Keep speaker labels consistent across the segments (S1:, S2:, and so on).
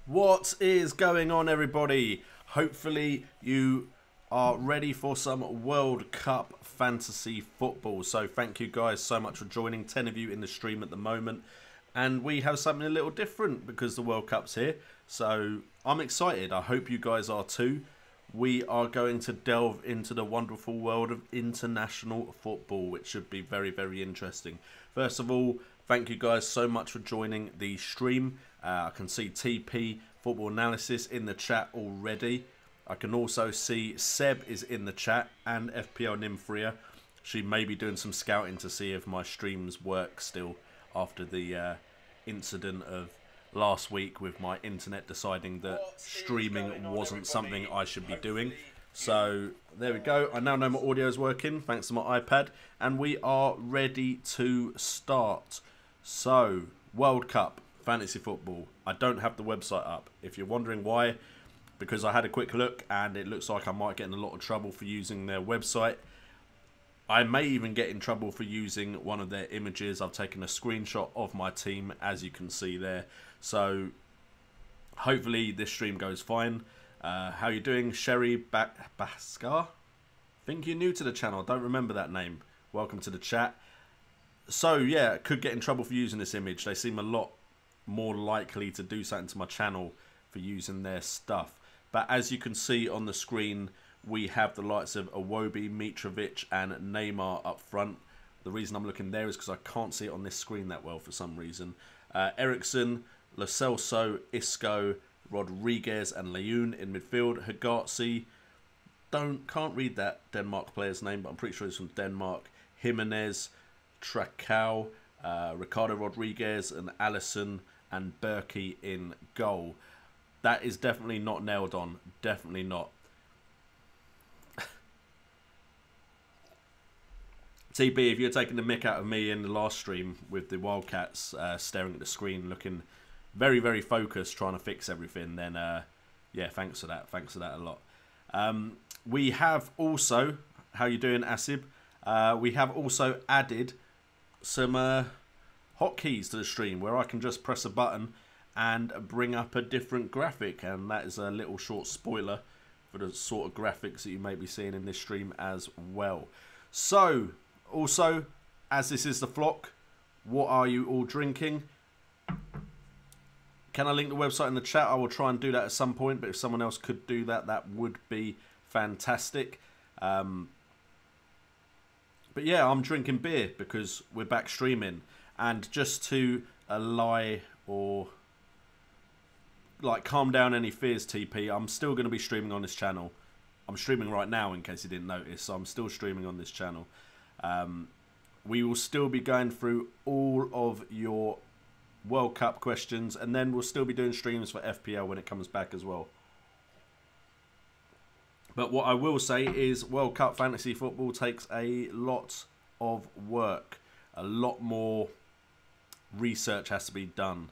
S1: What is going on, everybody? Hopefully you are ready for some World Cup fantasy football. So thank you guys so much for joining. 10 of you in the stream at the moment. And we have something a little different because the World Cup's here. So I'm excited. I hope you guys are too. We are going to delve into the wonderful world of international football, which should be very, very interesting. First of all, thank you guys so much for joining the stream. I can see TP Football Analysis in the chat already. I can also see Seb is in the chat and FPL Nymphria. She may be doing some scouting to see if my streams work still after the incident of last week with my internet deciding that streaming wasn't something I should be doing. So there we go. I now know my audio is working thanks to my iPad, and we are ready to start. So World Cup fantasy football. I don't have the website up. If you're wondering why, because I had a quick look and it looks like I might get in a lot of trouble for using their website. I may even get in trouble for using one of their images. I've taken a screenshot of my team, as you can see there. So hopefully this stream goes fine. How you doing, Sherry Baskar? I think you're new to the channel. I don't remember that name. Welcome to the chat. So yeah, could get in trouble for using this image. They seem a lot more likely to do something to my channel for using their stuff. But as you can see on the screen, we have the likes of Iwobi, Mitrovic and Neymar up front. The reason I'm looking there is because I can't see it on this screen that well for some reason. Ericsson, Lo Celso, Isco, Rodriguez and Leon in midfield. Hegarty, can't read that Denmark player's name, but I'm pretty sure he's from Denmark. Jimenez, Tracao, Ricardo Rodriguez and Alisson and Berkey in goal. That is definitely not nailed on. Definitely not. TP, if you're taking the mick out of me in the last stream with the Wildcats staring at the screen, looking very, very focused, trying to fix everything, then yeah, thanks for that. Thanks for that a lot. We have also, how you doing, Asib? We have also added some hotkeys to the stream where I can just press a button and bring up a different graphic, and that is a little short spoiler for the sort of graphics that you may be seeing in this stream as well. So also, as this is the flock, what are you all drinking? Can I link the website in the chat? I will try and do that at some point, but if someone else could do that, that would be fantastic. But yeah, I'm drinking beer because we're back streaming. And just to allay or like calm down any fears, TP, I'm still going to be streaming on this channel. I'm streaming right now in case you didn't notice, so I'm still streaming on this channel. We will still be going through all of your World Cup questions, and then we'll still be doing streams for FPL when it comes back as well. But what I will say is World Cup fantasy football takes a lot of work, a lot more research has to be done.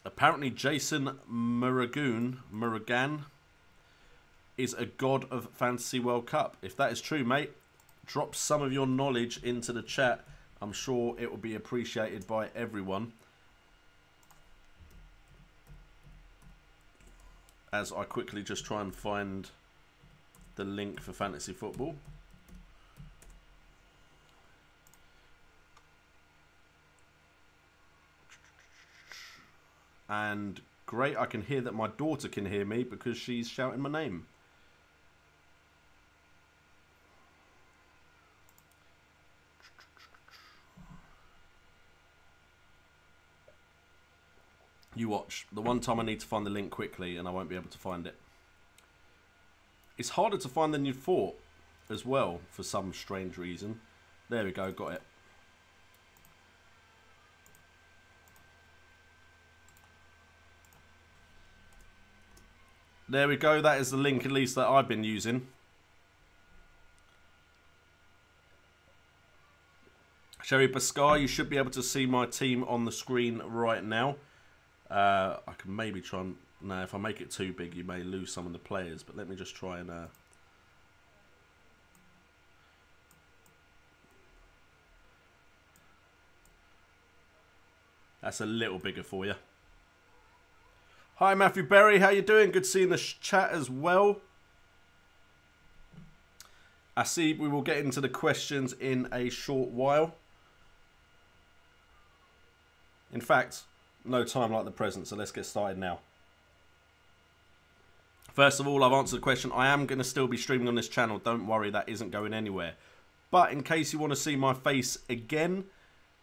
S1: Apparently Jason Muragan is a god of Fantasy World Cup. If that is true, mate, drop some of your knowledge into the chat. I'm sure it will be appreciated by everyone. As I quickly just try and find the link for fantasy football. And great, I can hear that my daughter can hear me because she's shouting my name. You watch. The one time I need to find the link quickly and I won't be able to find it. It's harder to find than you'd thought as well for some strange reason. There we go, got it. There we go, that is the link at least that I've been using. Sherry Bascar, you should be able to see my team on the screen right now. I can maybe try and... No, if I make it too big, you may lose some of the players. But let me just try and... That's a little bigger for you. Hi, Matthew Berry. How you doing? Good seeing the chat as well. I see we will get into the questions in a short while. In fact... No time like the present, so let's get started now. First of all, I've answered the question. I am going to still be streaming on this channel. Don't worry, that isn't going anywhere. But in case you want to see my face again,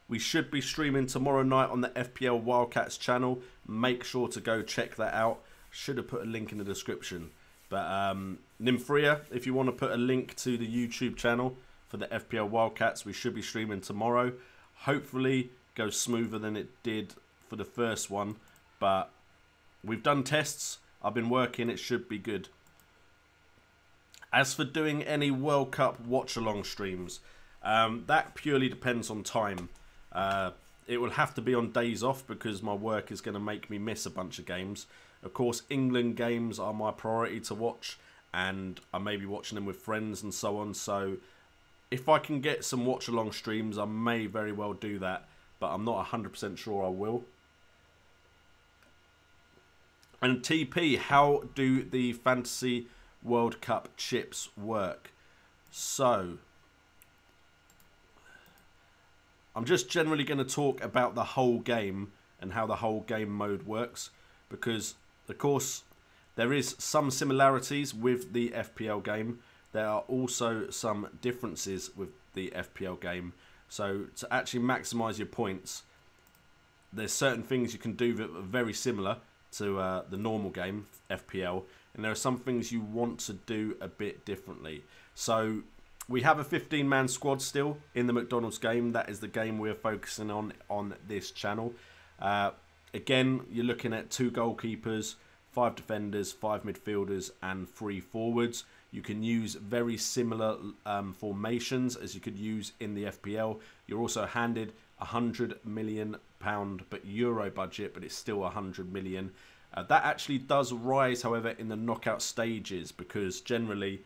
S1: we should be streaming tomorrow night on the FPL Wildcats channel. Make sure to go check that out. Should have put a link in the description. But Nymphria, if you want to put a link to the YouTube channel for the FPL Wildcats, we should be streaming tomorrow. Hopefully, goes smoother than it did for the first one, but we've done tests. I've been working, it should be good. As for doing any World Cup watch-along streams, that purely depends on time. It will have to be on days off because my work is going to make me miss a bunch of games. Of course, England games are my priority to watch, and I may be watching them with friends and so on. So if I can get some watch-along streams, I may very well do that, but I'm not 100% sure I will. And TP, how do the Fantasy World Cup chips work? So, I'm just generally going to talk about the whole game and how the whole game mode works. Because, of course, there is some similarities with the FPL game. There are also some differences with the FPL game. So, to actually maximise your points, there's certain things you can do that are very similar to the normal game, FPL, and there are some things you want to do a bit differently. So we have a 15-man squad still in the McDonald's game. That is the game we're focusing on this channel. Again, you're looking at 2 goalkeepers, 5 defenders, 5 midfielders, and 3 forwards. You can use very similar formations as you could use in the FPL. You're also handed £100 million but euro budget, but it's still 100 million. That actually does rise, however, in the knockout stages, because generally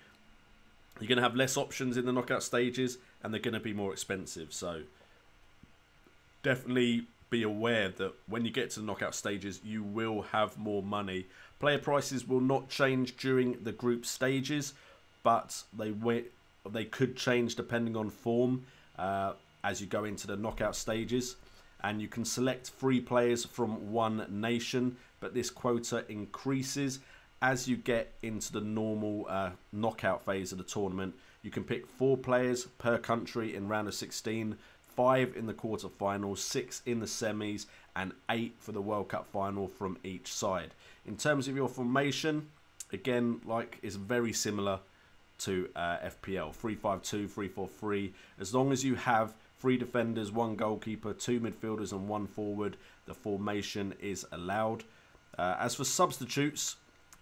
S1: you're going to have less options in the knockout stages and they're going to be more expensive. So definitely be aware that when you get to the knockout stages, you will have more money. Player prices will not change during the group stages, but they could change depending on form as you go into the knockout stages. And you can select 3 players from one nation, but this quota increases as you get into the normal knockout phase of the tournament. You can pick 4 players per country in round of 16, 5 in the quarterfinals, 6 in the semis, and 8 for the World Cup final from each side. In terms of your formation, again, like, it's very similar to FPL, 3-5-2, 3-4-3. As long as you have 3 defenders, 1 goalkeeper, 2 midfielders and 1 forward, the formation is allowed. As for substitutes,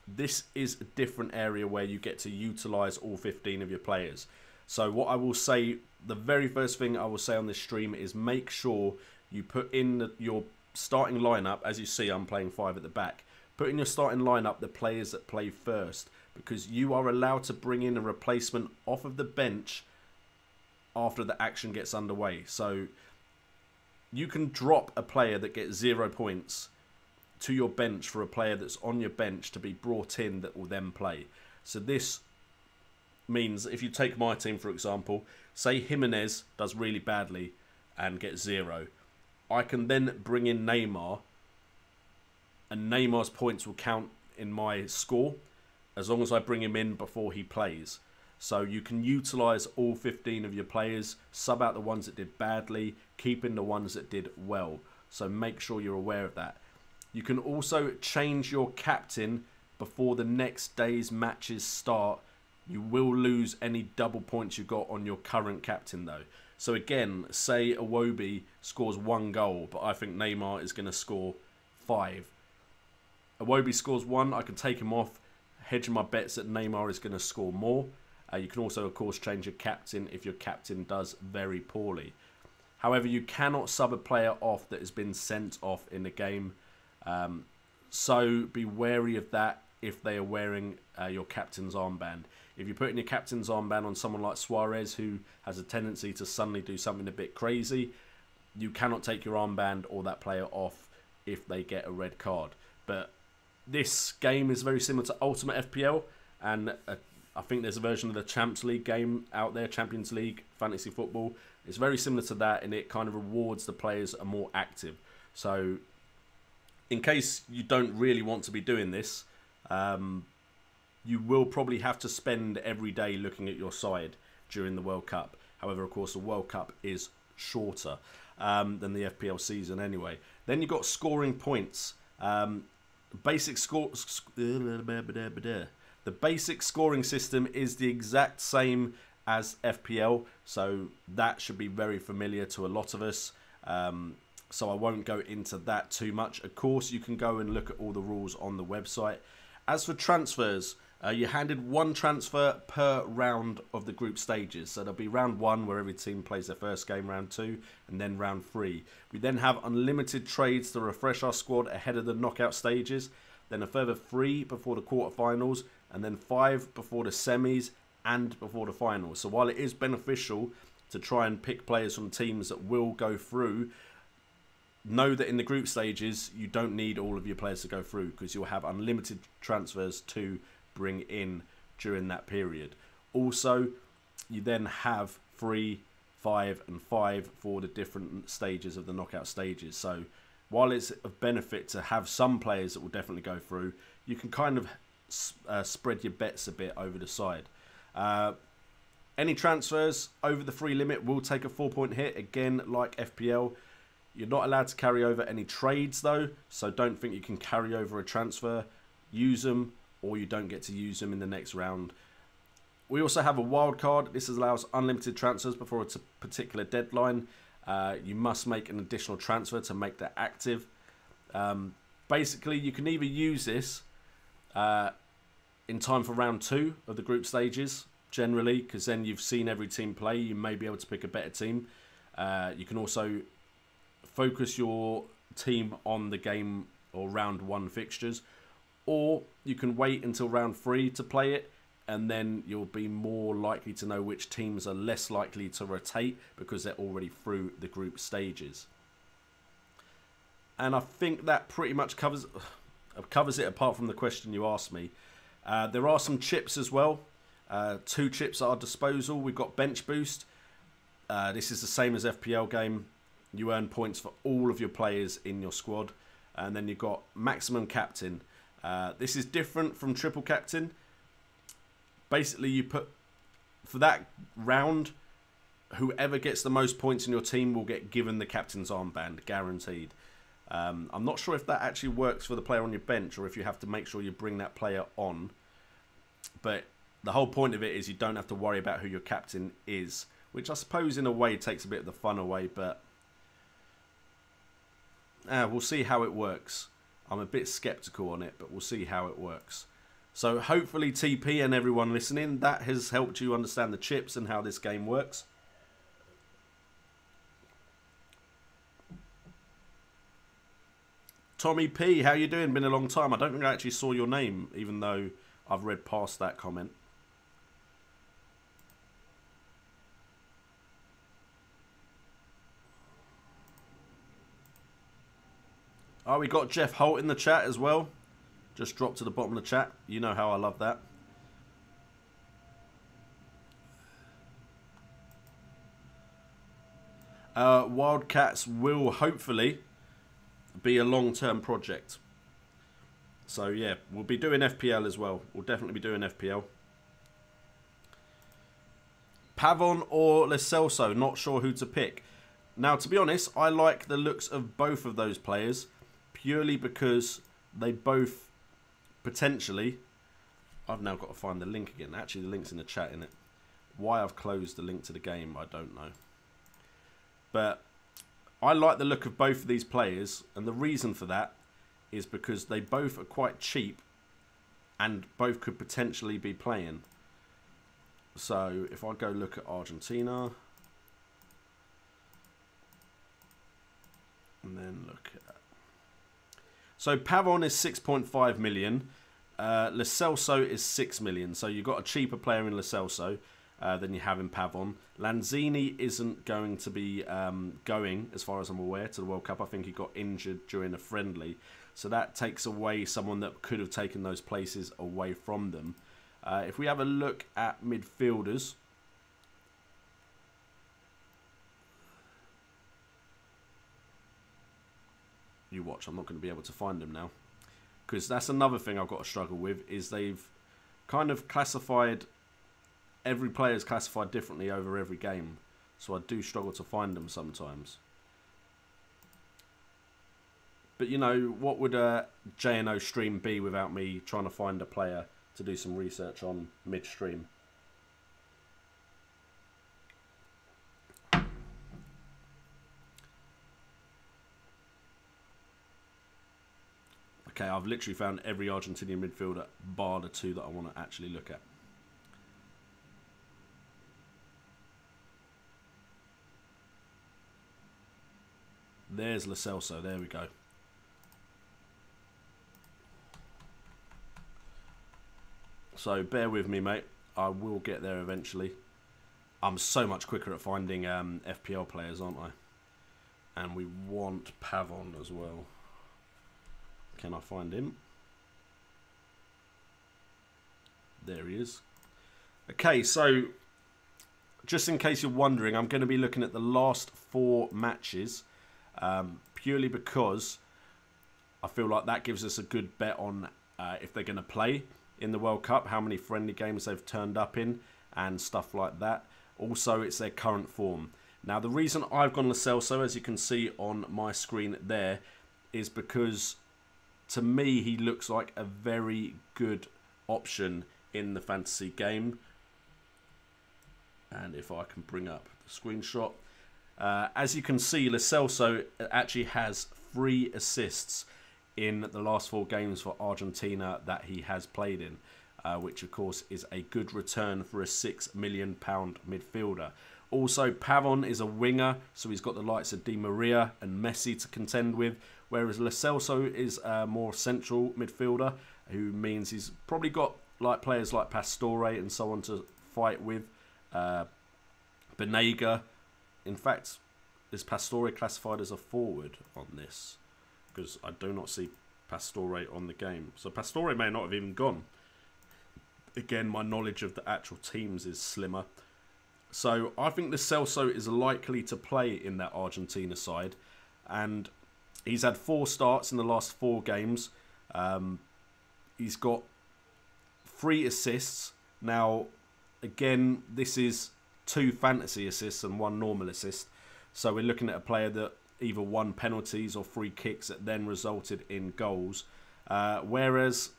S1: this is a different area where you get to utilise all 15 of your players. So what I will say, the very first thing I will say on this stream is make sure you put in your starting lineup. As you see, I'm playing 5 at the back. Put in your starting lineup the players that play first, because you are allowed to bring in a replacement off of the bench after the action gets underway. So you can drop a player that gets 0 points to your bench for a player that's on your bench to be brought in that will then play. So this means if you take my team, for example, say Jimenez does really badly and gets 0. I can then bring in Neymar, and Neymar's points will count in my score as long as I bring him in before he plays. So you can utilise all 15 of your players, sub out the ones that did badly, keep in the ones that did well. So make sure you're aware of that. You can also change your captain before the next day's matches start. You will lose any double points you got on your current captain though. So again, say Iwobi scores 1 goal, but I think Neymar is going to score 5. Iwobi scores 1, I can take him off, hedging my bets that Neymar is going to score more. You can also, of course, change your captain if your captain does very poorly. However, you cannot sub a player off that has been sent off in the game. So be wary of that if they are wearing your captain's armband. If you put in your captain's armband on someone like Suarez, who has a tendency to suddenly do something a bit crazy, you cannot take your armband or that player off if they get a red card. But this game is very similar to Ultimate FPL, and I think there's a version of the Champs League game out there, Champions League Fantasy Football. It's very similar to that, and it kind of rewards the players that are more active. So in case you don't really want to be doing this, you will probably have to spend every day looking at your side during the World Cup. However, of course, the World Cup is shorter than the FPL season anyway. Then you've got scoring points. Basic score. The basic scoring system is the exact same as FPL, so that should be very familiar to a lot of us. So I won't go into that too much. Of course, you can go and look at all the rules on the website. As for transfers, you're handed 1 transfer per round of the group stages. So there'll be round 1 where every team plays their first game, round 2, and then round 3. We then have unlimited trades to refresh our squad ahead of the knockout stages. Then a further 3 before the quarterfinals, and then 5 before the semis and before the finals. So while it is beneficial to try and pick players from teams that will go through, know that in the group stages you don't need all of your players to go through, because you'll have unlimited transfers to bring in during that period. Also, you then have 3, 5 and 5 for the different stages of the knockout stages. So while it's of benefit to have some players that will definitely go through, you can kind of spread your bets a bit over the side. Any transfers over the free limit will take a 4-point hit, again like FPL. You're not allowed to carry over any trades though, so don't think you can carry over a transfer. Use them, or you don't get to use them in the next round. We also have a wild card. This allows unlimited transfers before a particular deadline. You must make an additional transfer to make that active. Basically, you can either use this in time for round 2 of the group stages, generally, because then you've seen every team play. You may be able to pick a better team. You can also focus your team on the game or round 1 fixtures, or you can wait until round 3 to play it, and then you'll be more likely to know which teams are less likely to rotate because they're already through the group stages. And I think that pretty much covers it, apart from the question you asked me. There are some chips as well. 2 chips at our disposal. We've got Bench Boost. This is the same as FPL game. You earn points for all of your players in your squad. And then you've got Maximum Captain. This is different from Triple Captain. Basically, you put, for that round, whoever gets the most points in your team will get given the captain's armband, guaranteed. I'm not sure if that actually works for the player on your bench, or if you have to make sure you bring that player on. But the whole point of it is you don't have to worry about who your captain is, which I suppose in a way takes a bit of the fun away, but we'll see how it works. I'm a bit skeptical on it, but we'll see how it works. So hopefully TP and everyone listening, that has helped you understand the chips and how this game works. Tommy P, how you doing? Been a long time. I don't think I actually saw your name, even though I've read past that comment. Oh, we got Jeff Holt in the chat as well. Just dropped to the bottom of the chat. You know how I love that. Wildcats will hopefully be a long-term project. So yeah, we'll be doing FPL as well. We'll definitely be doing FPL. Pavon or Lo Celso, not sure who to pick. Now, to be honest, I like the looks of both of those players purely because they both potentially... I've now got to find the link again. Actually, the link's in the chat, innit? Why I've closed the link to the game, I don't know. But I like the look of both of these players, and the reason for that is because they both are quite cheap and both could potentially be playing. So if I go look at Argentina and then look at... So Pavon is 6.5 million. Lo Celso is 6 million. So you've got a cheaper player in Lo Celso than you have in Pavon. Lanzini isn't going to be going, as far as I'm aware, to the World Cup. I think he got injured during a friendly. So that takes away someone that could have taken those places away from them. If we have a look at midfielders, you watch, I'm not going to be able to find them now. Because that's another thing I've got to struggle with, is they've kind of classified, every player is classified differently over every game. So I do struggle to find them sometimes. But, you know, what would a J&O stream be without me trying to find a player to do some research on midstream? Okay, I've literally found every Argentinian midfielder bar the two that I want to actually look at. There's Lo Celso, there we go. So bear with me, mate. I will get there eventually. I'm so much quicker at finding FPL players, aren't I? And we want Pavon as well. Can I find him? There he is. Okay, so just in case you're wondering, I'm going to be looking at the last 4 matches purely because I feel like that gives us a good bet on if they're going to play in the World Cup, how many friendly games they've turned up in and stuff like that. Also, it's their current form. Now, the reason I've gone Lo Celso, as you can see on my screen there, is because to me, he looks like a very good option in the fantasy game. And if I can bring up the screenshot. As you can see, Lo Celso actually has 3 assists in the last 4 games for Argentina that he has played in. Which, of course, is a good return for a £6 million midfielder. Also, Pavon is a winger, so he's got the likes of Di Maria and Messi to contend with, whereas Lo Celso is a more central midfielder, who means he's probably got like players like Pastore and so on to fight with. Benega. In fact, is Pastore classified as a forward on this? Because I do not see Pastore on the game. So Pastore may not have even gone. Again, my knowledge of the actual teams is slimmer. So I think Lo Celso is likely to play in that Argentina side. And he's had 4 starts in the last 4 games. He's got 3 assists. Now, again, this is 2 fantasy assists and 1 normal assist. So we're looking at a player that either won penalties or free kicks that then resulted in goals. Whereas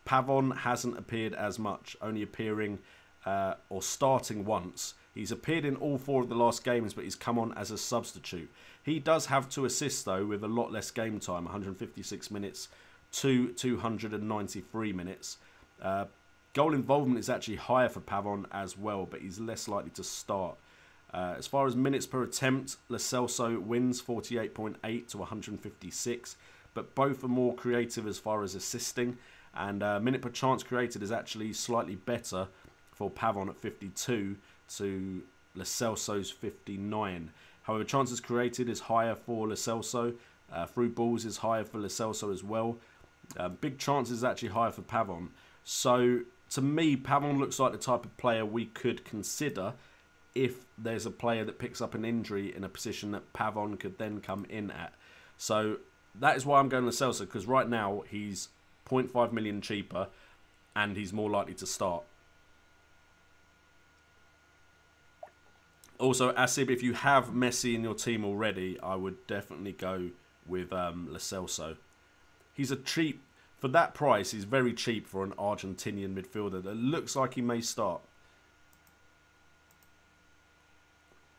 S1: Pavon hasn't appeared as much, only appearing or starting once. He's appeared in all 4 of the last games, but he's come on as a substitute. He does have 2 assists, though, with a lot less game time, 156 minutes to 293 minutes. Goal involvement is actually higher for Pavon as well, but he's less likely to start. As far as minutes per attempt, Lo Celso wins 48.8 to 156. but both are more creative as far as assisting. And minute per chance created is actually slightly better for Pavon at 52 to Lo Celso's 59. However, chances created is higher for Lo Celso. Through balls is higher for Lo Celso as well. Big chances is actually higher for Pavon. So, to me, Pavon looks like the type of player we could consider if there's a player that picks up an injury in a position that Pavon could then come in at. So, that is why I'm going Lo Celso, because right now he's 0.5 million cheaper and he's more likely to start. Also, Asib, if you have Messi in your team already, I would definitely go with Lo Celso. He's a cheap, for that price, he's very cheap for an Argentinian midfielder that looks like he may start.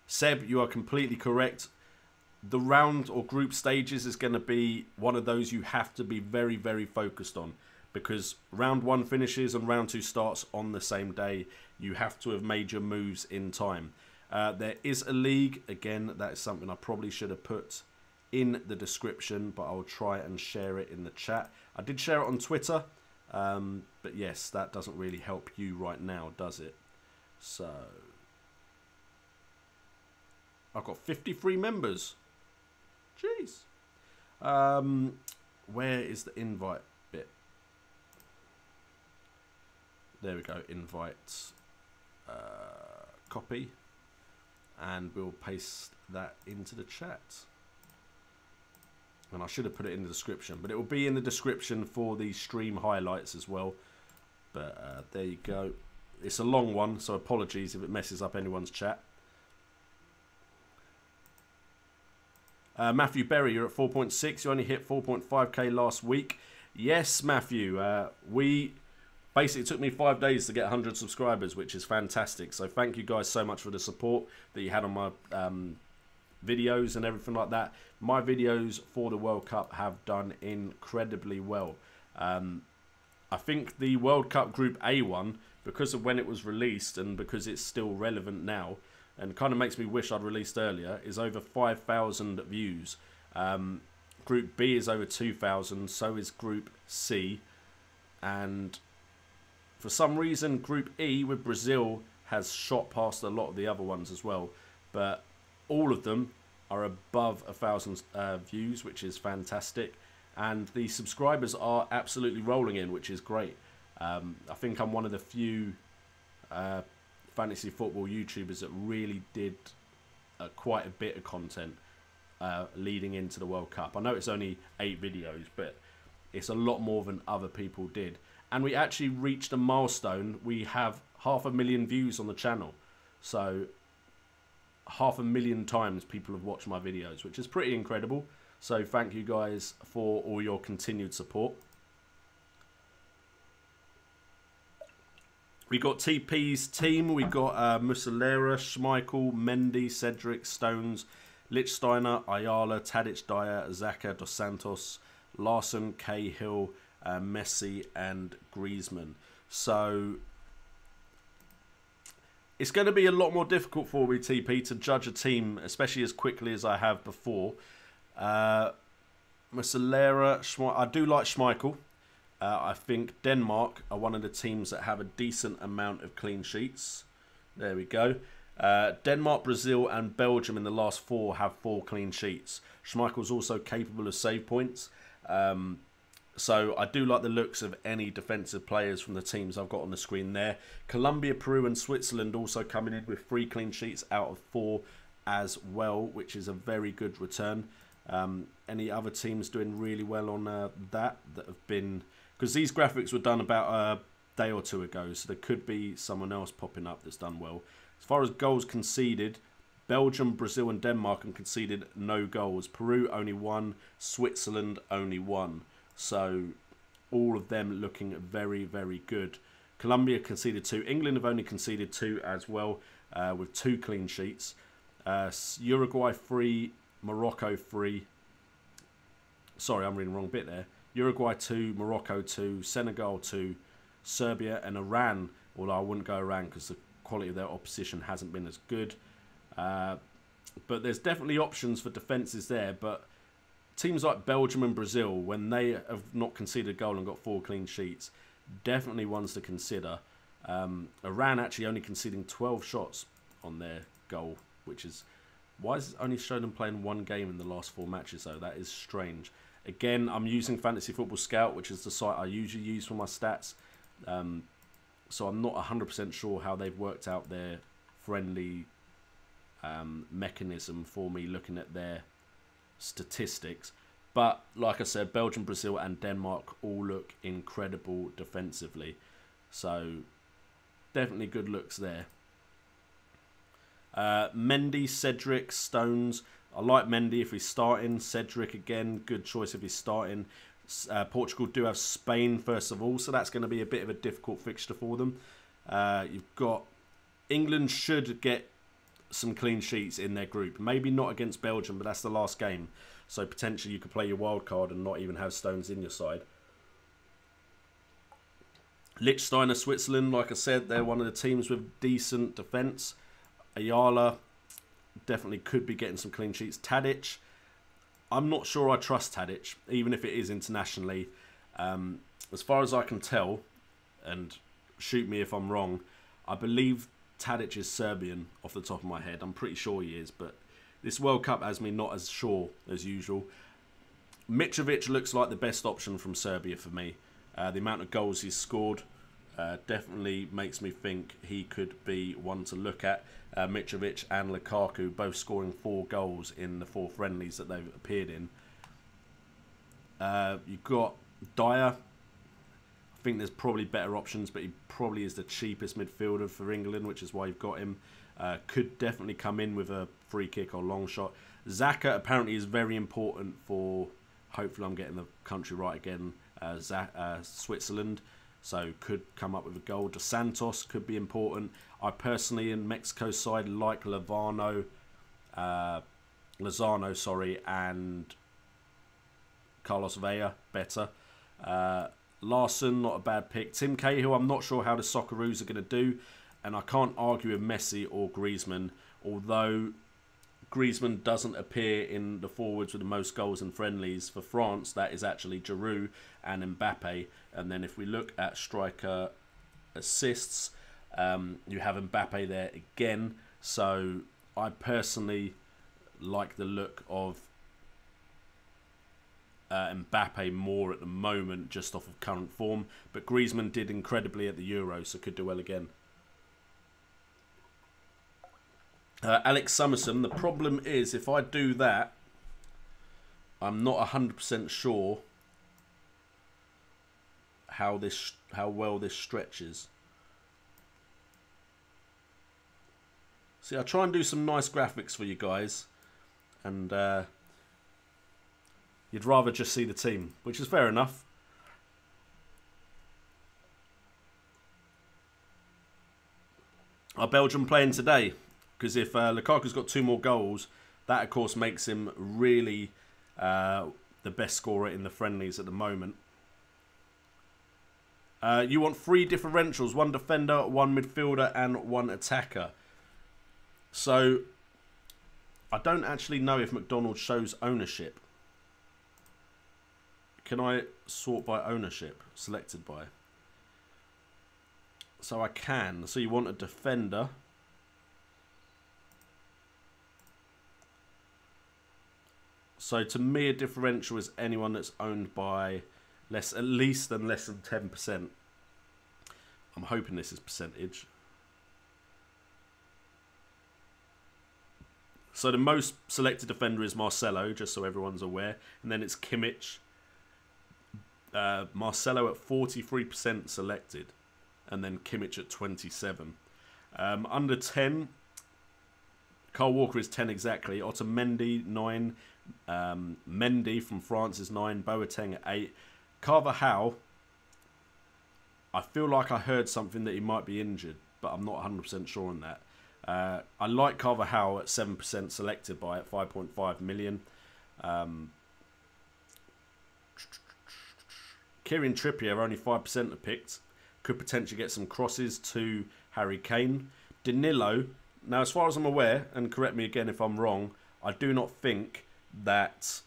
S1: Seb, you are completely correct. The round or group stages is going to be one of those you have to be very, very focused on, because round 1 finishes and round 2 starts on the same day. You have to have made your moves in time. There is a league. Again, that is something I probably should have put in the description, but I'll try and share it in the chat. I did share it on Twitter, but yes, that doesn't really help you right now, does it? So, I've got 53 members. Jeez. Where is the invite bit? There we go, invite, copy, and we'll paste that into the chat. And I should have put it in the description, but it will be in the description for the stream highlights as well. But there you go. It's a long one, so apologies if it messes up anyone's chat. Matthew Berry, you're at 4.6. You only hit 4.5k last week. Yes, Matthew. Basically, it took me 5 days to get 100 subscribers, which is fantastic. So thank you guys so much for the support that you had on my videos and everything like that. My videos for the World Cup have done incredibly well. I think the World Cup Group A one, because of when it was released and because it's still relevant now, and kind of makes me wish I'd released earlier, is over 5,000 views. Group B is over 2,000, so is Group C. And for some reason, Group E with Brazil has shot past a lot of the other ones as well. But all of them are above 1,000 views, which is fantastic. And the subscribers are absolutely rolling in, which is great. I think I'm one of the few fantasy football YouTubers that really did quite a bit of content leading into the World Cup. I know it's only 8 videos, but it's a lot more than other people did. And we actually reached a milestone. We have 500,000 views on the channel. So 500,000 times people have watched my videos, which is pretty incredible. So thank you guys for all your continued support. We got TP's team. We got Muslera, Schmeichel, Mendy, Cedric, Stones, Lichtsteiner, Ayala, Tadic, Dyer, Xhaka, Dos Santos, Larson, Cahill, Messi, and Griezmann. So it's going to be a lot more difficult for me, TP, to judge a team, especially as quickly as I have before. Muslera, I do like Schmeichel. I think Denmark are one of the teams that have a decent amount of clean sheets. There we go. Denmark, Brazil and Belgium in the last 4 have 4 clean sheets. Schmeichel's also capable of save points. So I do like the looks of any defensive players from the teams I've got on the screen there. Colombia, Peru and Switzerland also coming in with 3 clean sheets out of 4 as well, which is a very good return. Any other teams doing really well on that have been... Because these graphics were done about a day or 2 ago, so there could be someone else popping up that's done well. As far as goals conceded, Belgium, Brazil and Denmark have conceded no goals. Peru only 1, Switzerland only 1. So all of them looking very, very good. Colombia conceded 2. England have only conceded 2 as well, with 2 clean sheets. Uruguay 3, Morocco 3. Sorry, I'm reading the wrong bit there. Uruguay 2, Morocco 2, Senegal 2, Serbia and Iran. Although I wouldn't go Iran because the quality of their opposition hasn't been as good. But there's definitely options for defences there. But teams like Belgium and Brazil, when they have not conceded a goal and got 4 clean sheets, definitely ones to consider. Iran actually only conceding 12 shots on their goal, which is... Why is it only showing them playing 1 game in the last 4 matches, though? That is strange. Again, I'm using Fantasy Football Scout, which is the site I usually use for my stats. So I'm not 100% sure how they've worked out their friendly mechanism for me looking at their statistics. But like I said, Belgium, Brazil and Denmark all look incredible defensively. So definitely good looks there. Mendy, Cedric, Stones. I like Mendy if he's starting. Cedric again, good choice if he's starting. Portugal do have Spain first of all, so that's going to be a bit of a difficult fixture for them. You've got England should get some clean sheets in their group. Maybe not against Belgium, but that's the last game. So potentially you could play your wild card and not even have Stones in your side. Liechtenstein of Switzerland, like I said, they're one of the teams with decent defence. Ayala definitely could be getting some clean sheets. Tadic, I'm not sure I trust Tadic, even if it is internationally. As far as I can tell, and shoot me if I'm wrong, I believe Tadic is Serbian off the top of my head. I'm pretty sure he is, but this World Cup has me not as sure as usual. Mitrovic looks like the best option from Serbia for me. The amount of goals he's scored definitely makes me think he could be one to look at. Mitrovic and Lukaku both scoring 4 goals in the 4 friendlies that they've appeared in. You've got Dyer. I think there's probably better options, but he probably is the cheapest midfielder for England, which is why you've got him. Could definitely come in with a free kick or long shot. Xhaka apparently is very important for, hopefully I'm getting the country right again, Switzerland. So could come up with a goal. Dos Santos could be important. I personally, in Mexico's side, like Lozano, and Carlos Vela better. Larson, not a bad pick. Tim Cahill, I'm not sure how the Socceroos are going to do. And I can't argue with Messi or Griezmann. Although Griezmann doesn't appear in the forwards with the most goals and friendlies. For France, that is actually Giroud and Mbappe. And then if we look at striker assists, you have Mbappe there again. So I personally like the look of Mbappe more at the moment, just off of current form. But Griezmann did incredibly at the Euro, so could do well again. Alex Summerson, the problem is if I do that, I'm not 100% sure how well this stretches. See, I try and do some nice graphics for you guys, and you'd rather just see the team, which is fair enough. Are Belgium playing today? Because if Lukaku's got 2 more goals, that of course makes him really the best scorer in the friendlies at the moment. You want 3 differentials, 1 defender, 1 midfielder and 1 attacker. So I don't actually know if McDonald's shows ownership. Can I sort by ownership? Selected by. So I can. So you want a defender. So to me, a differential is anyone that's owned by less than 10%. I'm hoping this is percentage. So the most selected defender is Marcelo, just so everyone's aware. And then it's Kimmich. Marcelo at 43% selected. And then Kimmich at 27%. Under 10, Kyle Walker is 10 exactly. Otamendi, 9. Mendy from France is 9. Boateng at 8. Carvajal, I feel like I heard something that he might be injured, but I'm not 100% sure on that. I like Carvajal at 7% selected by at 5.5 million. Kieran Trippier, only 5% are picked. Could potentially get some crosses to Harry Kane. Danilo, now as far as I'm aware, and correct me again if I'm wrong, I do not think that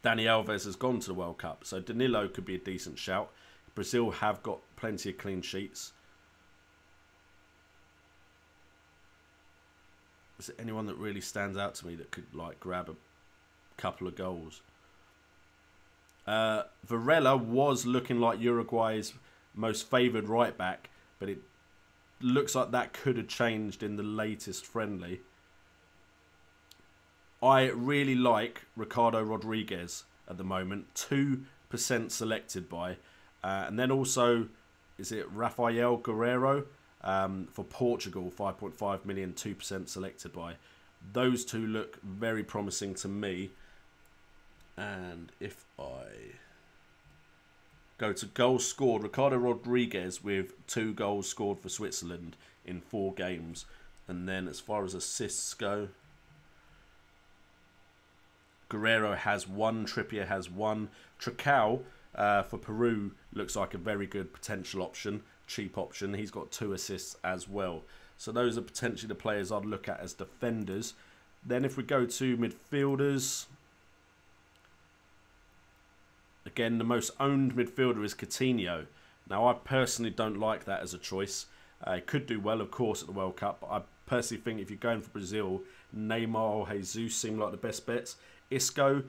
S1: Dani Alves has gone to the World Cup, so Danilo could be a decent shout. Brazil have got plenty of clean sheets. Is there anyone that really stands out to me that could like grab a couple of goals? Varela was looking like Uruguay's most favoured right back, but it looks like that could have changed in the latest friendly. I really like Ricardo Rodriguez at the moment, 2% selected by. And then also, is it Rafael Guerreiro for Portugal, 5.5 million, 2% selected by. Those two look very promising to me. And if I go to goals scored, Ricardo Rodriguez with 2 goals scored for Switzerland in 4 games. And then as far as assists go, Guerreiro has 1, Trippier has 1. Tricao for Peru looks like a very good potential option, cheap option. He's got 2 assists as well. So those are potentially the players I'd look at as defenders. Then if we go to midfielders, again, the most owned midfielder is Coutinho. Now, I personally don't like that as a choice. He could do well, of course, at the World Cup. But I personally think if you're going for Brazil, Neymar or Jesus seem like the best bets. Isco,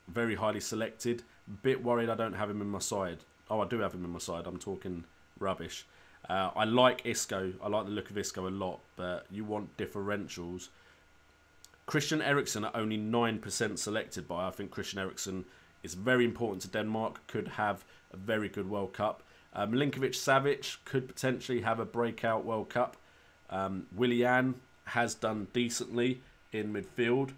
S1: very highly selected. Bit worried I don't have him in my side. Oh, I do have him in my side. I'm talking rubbish. I like Isco. I like the look of Isco a lot, but you want differentials. Christian Eriksen at only 9% selected by. I think Christian Eriksen is very important to Denmark. Could have a very good World Cup. Milinkovic-Savic could potentially have a breakout World Cup. Willian has done decently in midfield.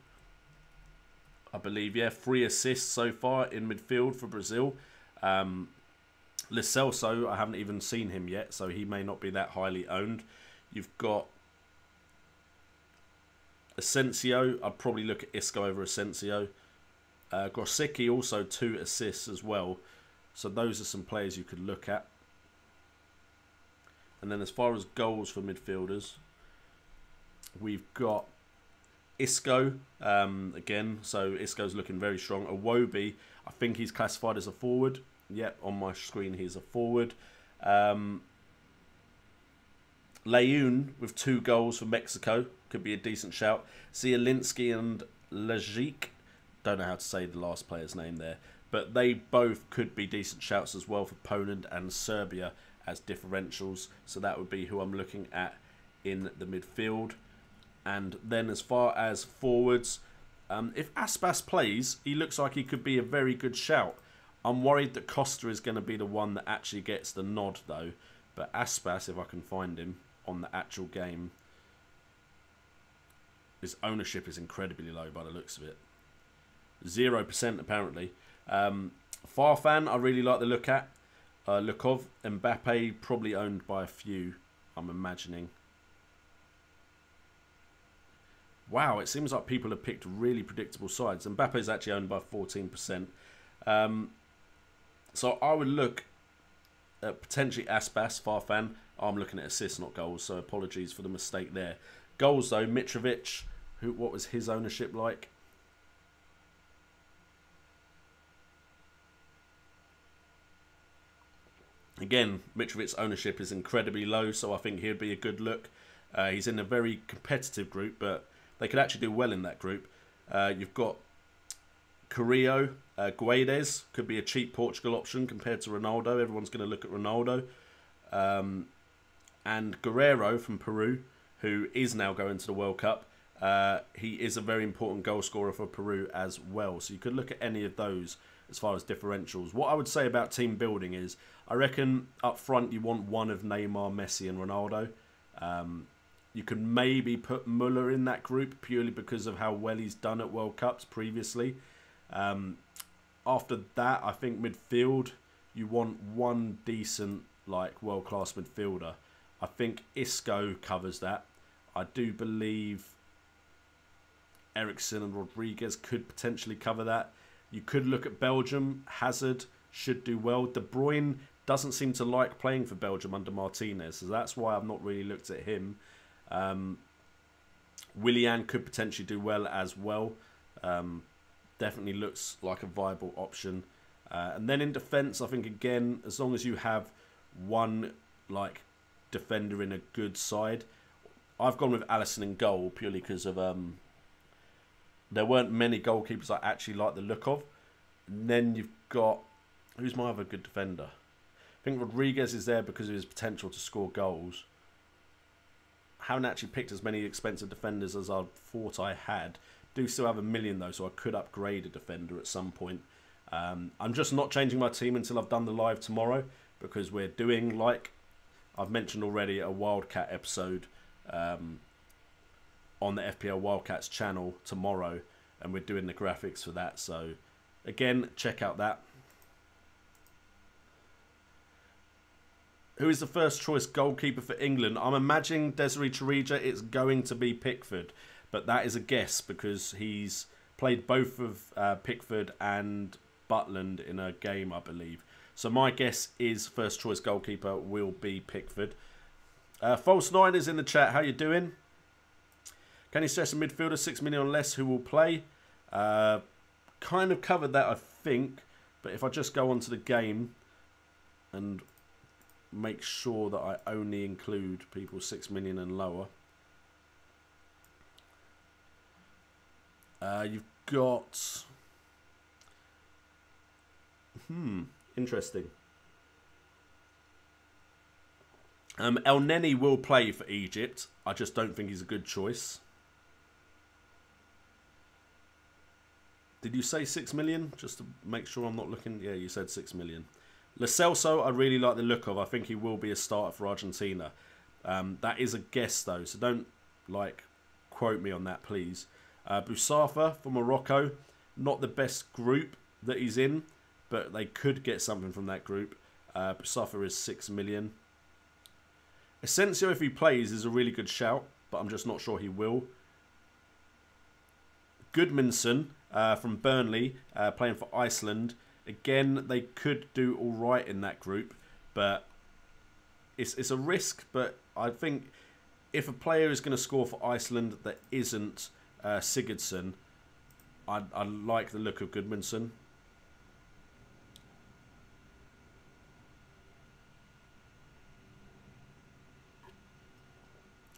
S1: I believe, yeah, 3 assists so far in midfield for Brazil. Lo Celso, I haven't even seen him yet, so he may not be that highly owned. You've got Asensio. I'd probably look at Isco over Asensio. Grosicki also 2 assists as well. So those are some players you could look at. And then as far as goals for midfielders, we've got Isco, again, so Isco's looking very strong. Iwobi, I think he's classified as a forward. Yep, on my screen he's a forward. Leun with 2 goals for Mexico, could be a decent shout. Zielinski and Lejic, don't know how to say the last player's name there, but they both could be decent shouts as well for Poland and Serbia as differentials. So that would be who I'm looking at in the midfield. And then as far as forwards, if Aspas plays, he looks like he could be a very good shout. I'm worried that Costa is going to be the one that actually gets the nod, though. But Aspas, if I can find him on the actual game, his ownership is incredibly low by the looks of it. 0% apparently. Farfan, I really like the look of. Mbappe, probably owned by a few, I'm imagining. Wow, it seems like people have picked really predictable sides. Mbappe is actually owned by 14%. So I would look at potentially Aspas, Farfan. I'm looking at assists, not goals, so apologies for the mistake there. Goals, though, Mitrovic, what was his ownership like? Again, Mitrovic's ownership is incredibly low, so I think he'd be a good look. He's in a very competitive group, but they could actually do well in that group. You've got Carrillo, Guedes, could be a cheap Portugal option compared to Ronaldo. Everyone's going to look at Ronaldo. And Guerreiro from Peru, who is now going to the World Cup. He is a very important goal scorer for Peru as well. So you could look at any of those as far as differentials. What I would say about team building is, I reckon up front you want one of Neymar, Messi and Ronaldo. You can maybe put Müller in that group purely because of how well he's done at World Cups previously. After that, I think midfield, you want one decent, like, world-class midfielder. I think Isco covers that. I do believe Eriksen and Rodriguez could potentially cover that. You could look at Belgium. Hazard should do well. De Bruyne doesn't seem to like playing for Belgium under Martinez, so that's why I've not really looked at him. Willian could potentially do well as well. definitely looks like a viable option. And then in defence, I think, again, as long as you have one like defender in a good side, I've gone with Alisson in goal purely because of there weren't many goalkeepers I actually like the look of. And then you've got, who's my other good defender? I think Rodriguez is there because of his potential to score goals. Haven't actually picked as many expensive defenders as I thought I had. Do still have $1 million though, so I could upgrade a defender at some point. I'm just not changing my team until I've done the live tomorrow, because we're doing, like I've mentioned already, a Wildcat episode on the FPL Wildcats channel tomorrow, and we're doing the graphics for that. So again, check out that. Who is the first choice goalkeeper for England? I'm imagining Desiree Chirija. It's going to be Pickford, but that is a guess because he's played both of Pickford and Butland in a game, I believe. So my guess is first choice goalkeeper will be Pickford. False Nine is in the chat. How you doing? Can you suggest a midfielder 6 million or less who will play? Kind of covered that, I think. But if I just go onto the game and make sure that I only include people 6 million and lower. You've got... interesting. El Neni will play for Egypt. I just don't think he's a good choice. Did you say 6 million? Just to make sure I'm not looking... Yeah, you said 6 million. Lo Celso, I really like the look of. I think he will be a starter for Argentina. That is a guess, though, so don't, like, quote me on that, please. Boussafa for Morocco, not the best group that he's in, but they could get something from that group. Boussafa is 6 million. Asensio, if he plays, is a really good shout, but I'm just not sure he will. Goodmanson from Burnley, playing for Iceland. Again, they could do all right in that group, but it's a risk. But I think if a player is going to score for Iceland that isn't Sigurdsson, I like the look of Goodmanson.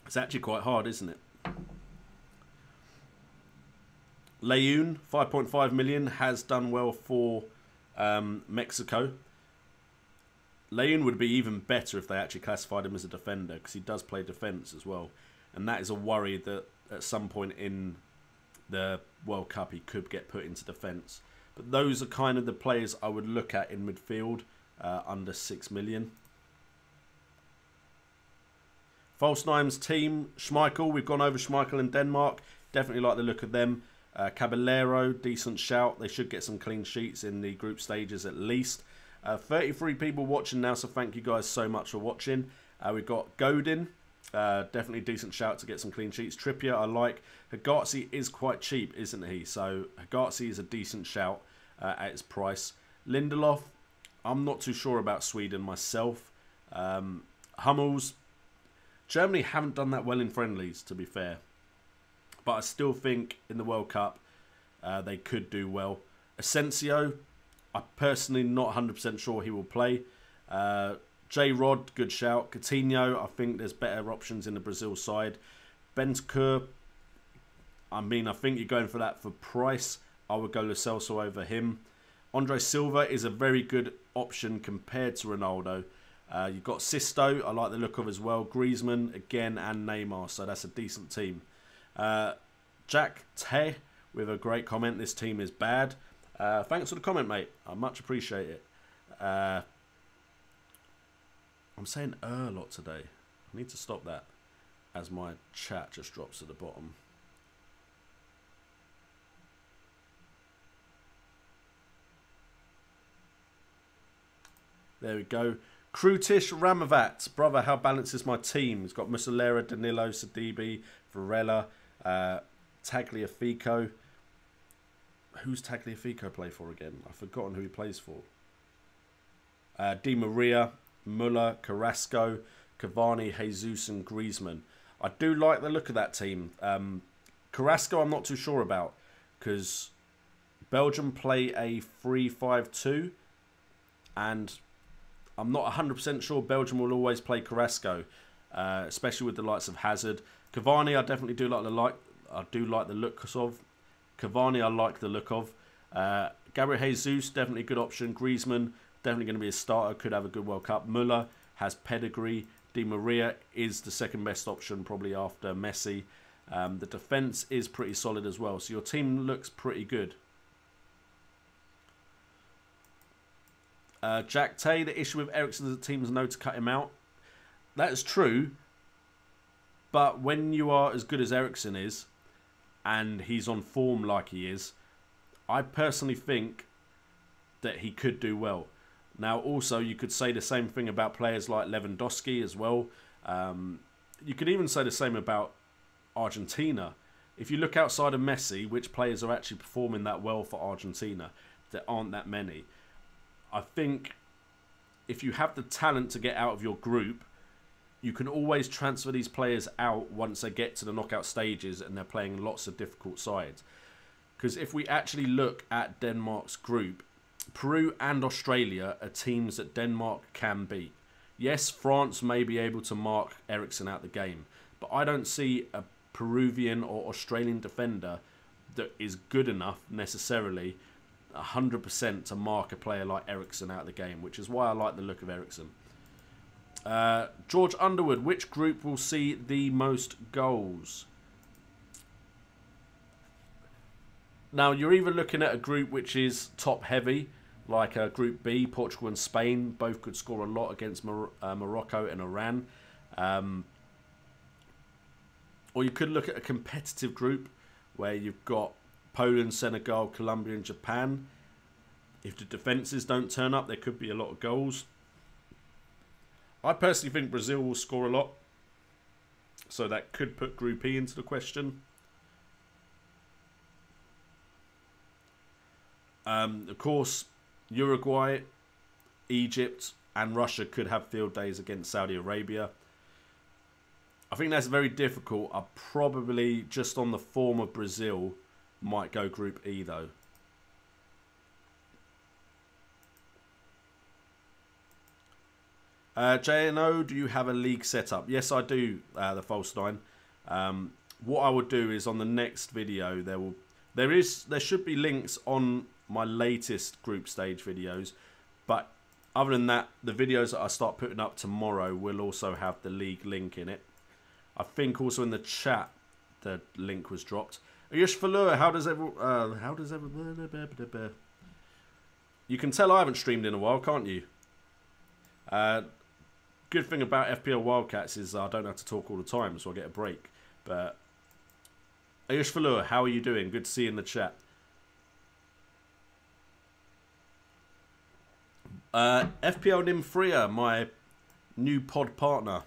S1: It's actually quite hard, isn't it? Leyoun, 5.5 million, has done well for Mexico. Leyoun would be even better if they actually classified him as a defender, because he does play defence as well. And that is a worry that at some point in the World Cup he could get put into defence. But those are kind of the players I would look at in midfield under 6 million. False Nine's team, Schmeichel. We've gone over Schmeichel in Denmark. Definitely like the look of them. Caballero, decent shout. They should get some clean sheets in the group stages at least. 33 people watching now, so thank you guys so much for watching. We've got Godin. Definitely decent shout to get some clean sheets. Trippier, I like. Hegazi is quite cheap, isn't he? So Hegazi is a decent shout at its price. Lindelof, I'm not too sure about Sweden myself. Hummels, Germany haven't done that well in friendlies, to be fair. But I still think in the World Cup they could do well. Asensio, I'm personally not 100% sure he will play. J-Rod, good shout. Coutinho, I think there's better options in the Brazil side. Bentancur, I mean, I think you're going for that for price. I would go Lo Celso over him. Andre Silva is a very good option compared to Ronaldo. You've got Sisto, I like the look of as well. Griezmann, again, and Neymar, so that's a decent team. Jack Te with a great comment. This team is bad. Thanks for the comment, mate. I much appreciate it. I'm saying a lot today. I need to stop that as my chat just drops to the bottom. There we go. Krutish Ramavat. Brother, how balanced is my team? It's got Muslera, Danilo, Sidibe, Varela, Tagliafico. Who's Tagliafico play for again? I've forgotten who he plays for. Di Maria, Muller, Carrasco, Cavani, Jesus and Griezmann. I do like the look of that team. Carrasco I'm not too sure about, because Belgium play a 3-5-2, and I'm not 100% sure Belgium will always play Carrasco, especially with the likes of Hazard. Cavani, I definitely do like the looks of. Cavani, I like the look of. Gabriel Jesus, definitely a good option. Griezmann, definitely going to be a starter, could have a good World Cup. Müller has pedigree. Di Maria is the second best option, probably after Messi. The defence is pretty solid as well, so your team looks pretty good. Jack Tay, the issue with Eriksen is that teams know to cut him out. That is true, but when you are as good as Eriksen is, and he's on form like he is, I personally think that he could do well. Now, also, you could say the same thing about players like Lewandowski as well. You could even say the same about Argentina. If you look outside of Messi, which players are actually performing that well for Argentina? There aren't that many. I think if you have the talent to get out of your group, you can always transfer these players out once they get to the knockout stages and they're playing lots of difficult sides. Because if we actually look at Denmark's group, Peru and Australia are teams that Denmark can beat. Yes, France may be able to mark Eriksen out the game, but I don't see a Peruvian or Australian defender that is good enough necessarily 100% to mark a player like Eriksen out of the game, which is why I like the look of Eriksen. George Underwood, which group will see the most goals? Now, you're either looking at a group which is top heavy, like Group B, Portugal and Spain. Both could score a lot against Morocco and Iran. Or you could look at a competitive group where you've got Poland, Senegal, Colombia and Japan. If the defences don't turn up, there could be a lot of goals. I personally think Brazil will score a lot, so that could put Group E into the question. Of course, Uruguay, Egypt and Russia could have field days against Saudi Arabia. I think that's very difficult. I probably, just on the form of Brazil, might go Group E though. JNO, do you have a league set up? Yes, I do, the False Nine. What I would do is on the next video, there should be links on my latest group stage videos, but other than that, the videos that I start putting up tomorrow will also have the league link in it. I think also in the chat the link was dropped. Ayush Falur, how does everyone? You can tell I haven't streamed in a while, can't you? Good thing about FPL Wildcats is I don't have to talk all the time, so I get a break. But Ayush Falur, how are you doing? Good to see you in the chat. FPL Nimfria, my new pod partner.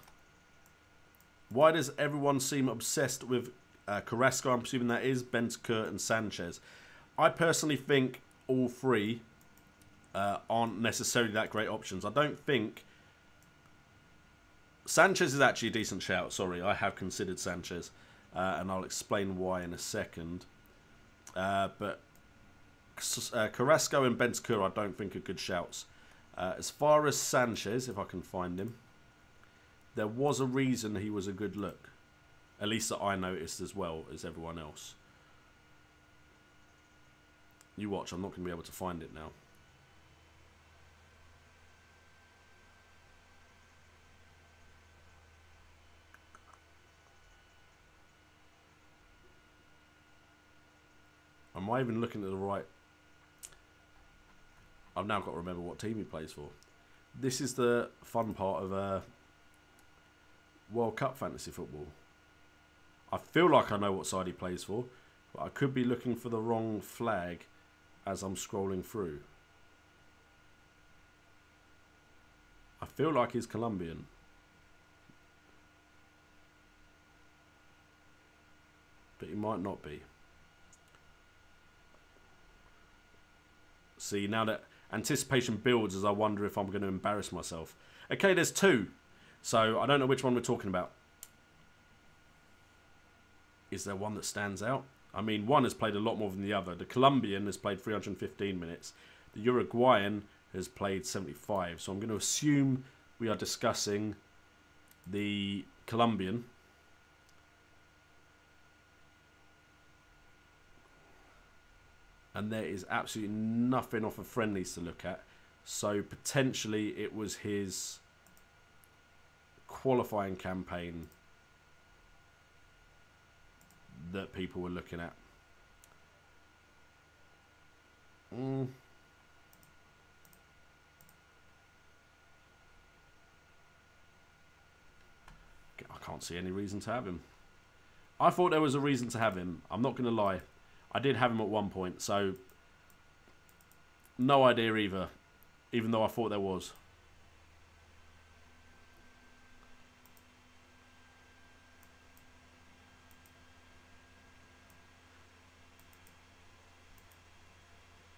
S1: Why does everyone seem obsessed with Carrasco? I'm presuming that is Bentancur and Sanchez. I personally think all three aren't necessarily that great options. I don't think Sanchez is actually a decent shout. Sorry, I have considered Sanchez, and I'll explain why in a second. But Carrasco and Bentancur I don't think are good shouts. As far as Sanchez, if I can find him, there was a reason he was a good look. At least that I noticed as well as everyone else. You watch, I'm not going to be able to find it now. Am I even looking at the right? I've now got to remember what team he plays for. This is the fun part of World Cup fantasy football. I feel like I know what side he plays for, but I could be looking for the wrong flag as I'm scrolling through. I feel like he's Colombian. But he might not be. See, now that anticipation builds as I wonder if I'm going to embarrass myself. Okay, there's two. So I don't know which one we're talking about. Is there one that stands out? I mean, one has played a lot more than the other. The Colombian has played 315 minutes. The Uruguayan has played 75. So I'm going to assume we are discussing the Colombian. And there is absolutely nothing off of friendlies to look at. So potentially it was his qualifying campaign that people were looking at. I can't see any reason to have him. I thought there was a reason to have him. I'm not going to lie. I did have him at one point, so no idea either, even though I thought there was.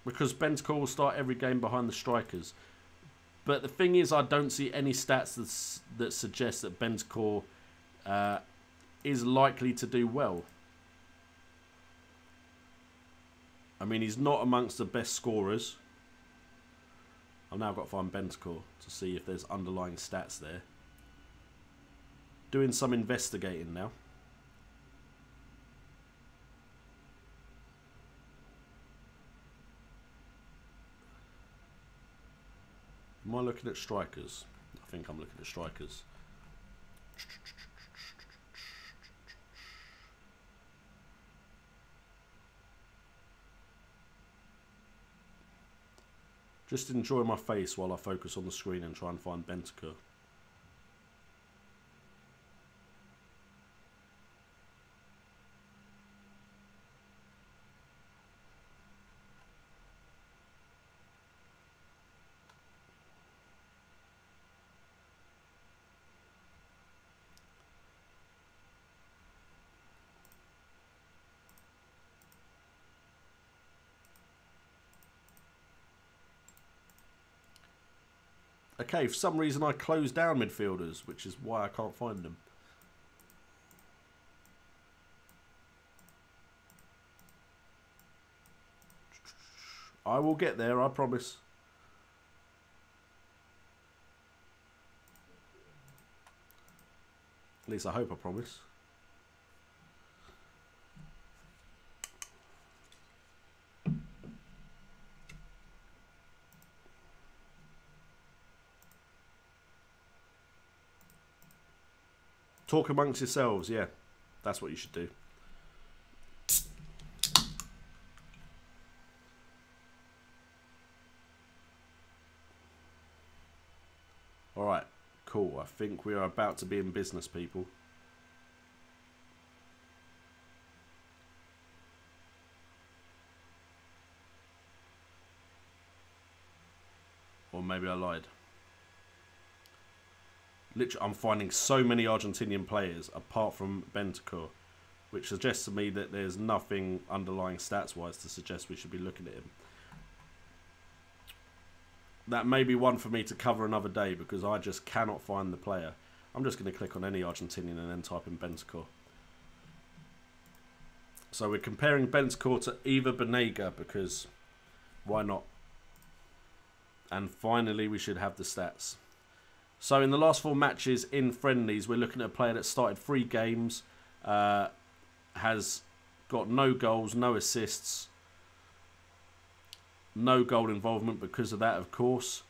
S1: Because Bentancur will start every game behind the strikers. But the thing is, I don't see any stats that suggest that Bentancur is likely to do well. I mean, he's not amongst the best scorers. I've now got to find Bentancur to see if there's underlying stats there. Doing some investigating now. Am I looking at strikers? I think I'm looking at strikers. Just enjoy my face while I focus on the screen and try and find Bentancur. Okay, for some reason I closed down midfielders, which is why I can't find them. I will get there, I promise. At least I hope I promise. Talk amongst yourselves, yeah. That's what you should do. Alright, cool. I think we are about to be in business, people. Or maybe I lied. Literally, I'm finding so many Argentinian players apart from Bentancur, which suggests to me that there's nothing underlying stats-wise to suggest we should be looking at him. That may be one for me to cover another day because I just cannot find the player. I'm just going to click on any Argentinian and then type in Bentancur. So we're comparing Bentancur to Eva Banega because why not? And finally we should have the stats. So in the last 4 matches in friendlies, we're looking at a player that started 3 games, has got no goals, no assists, no goal involvement because of that, of course.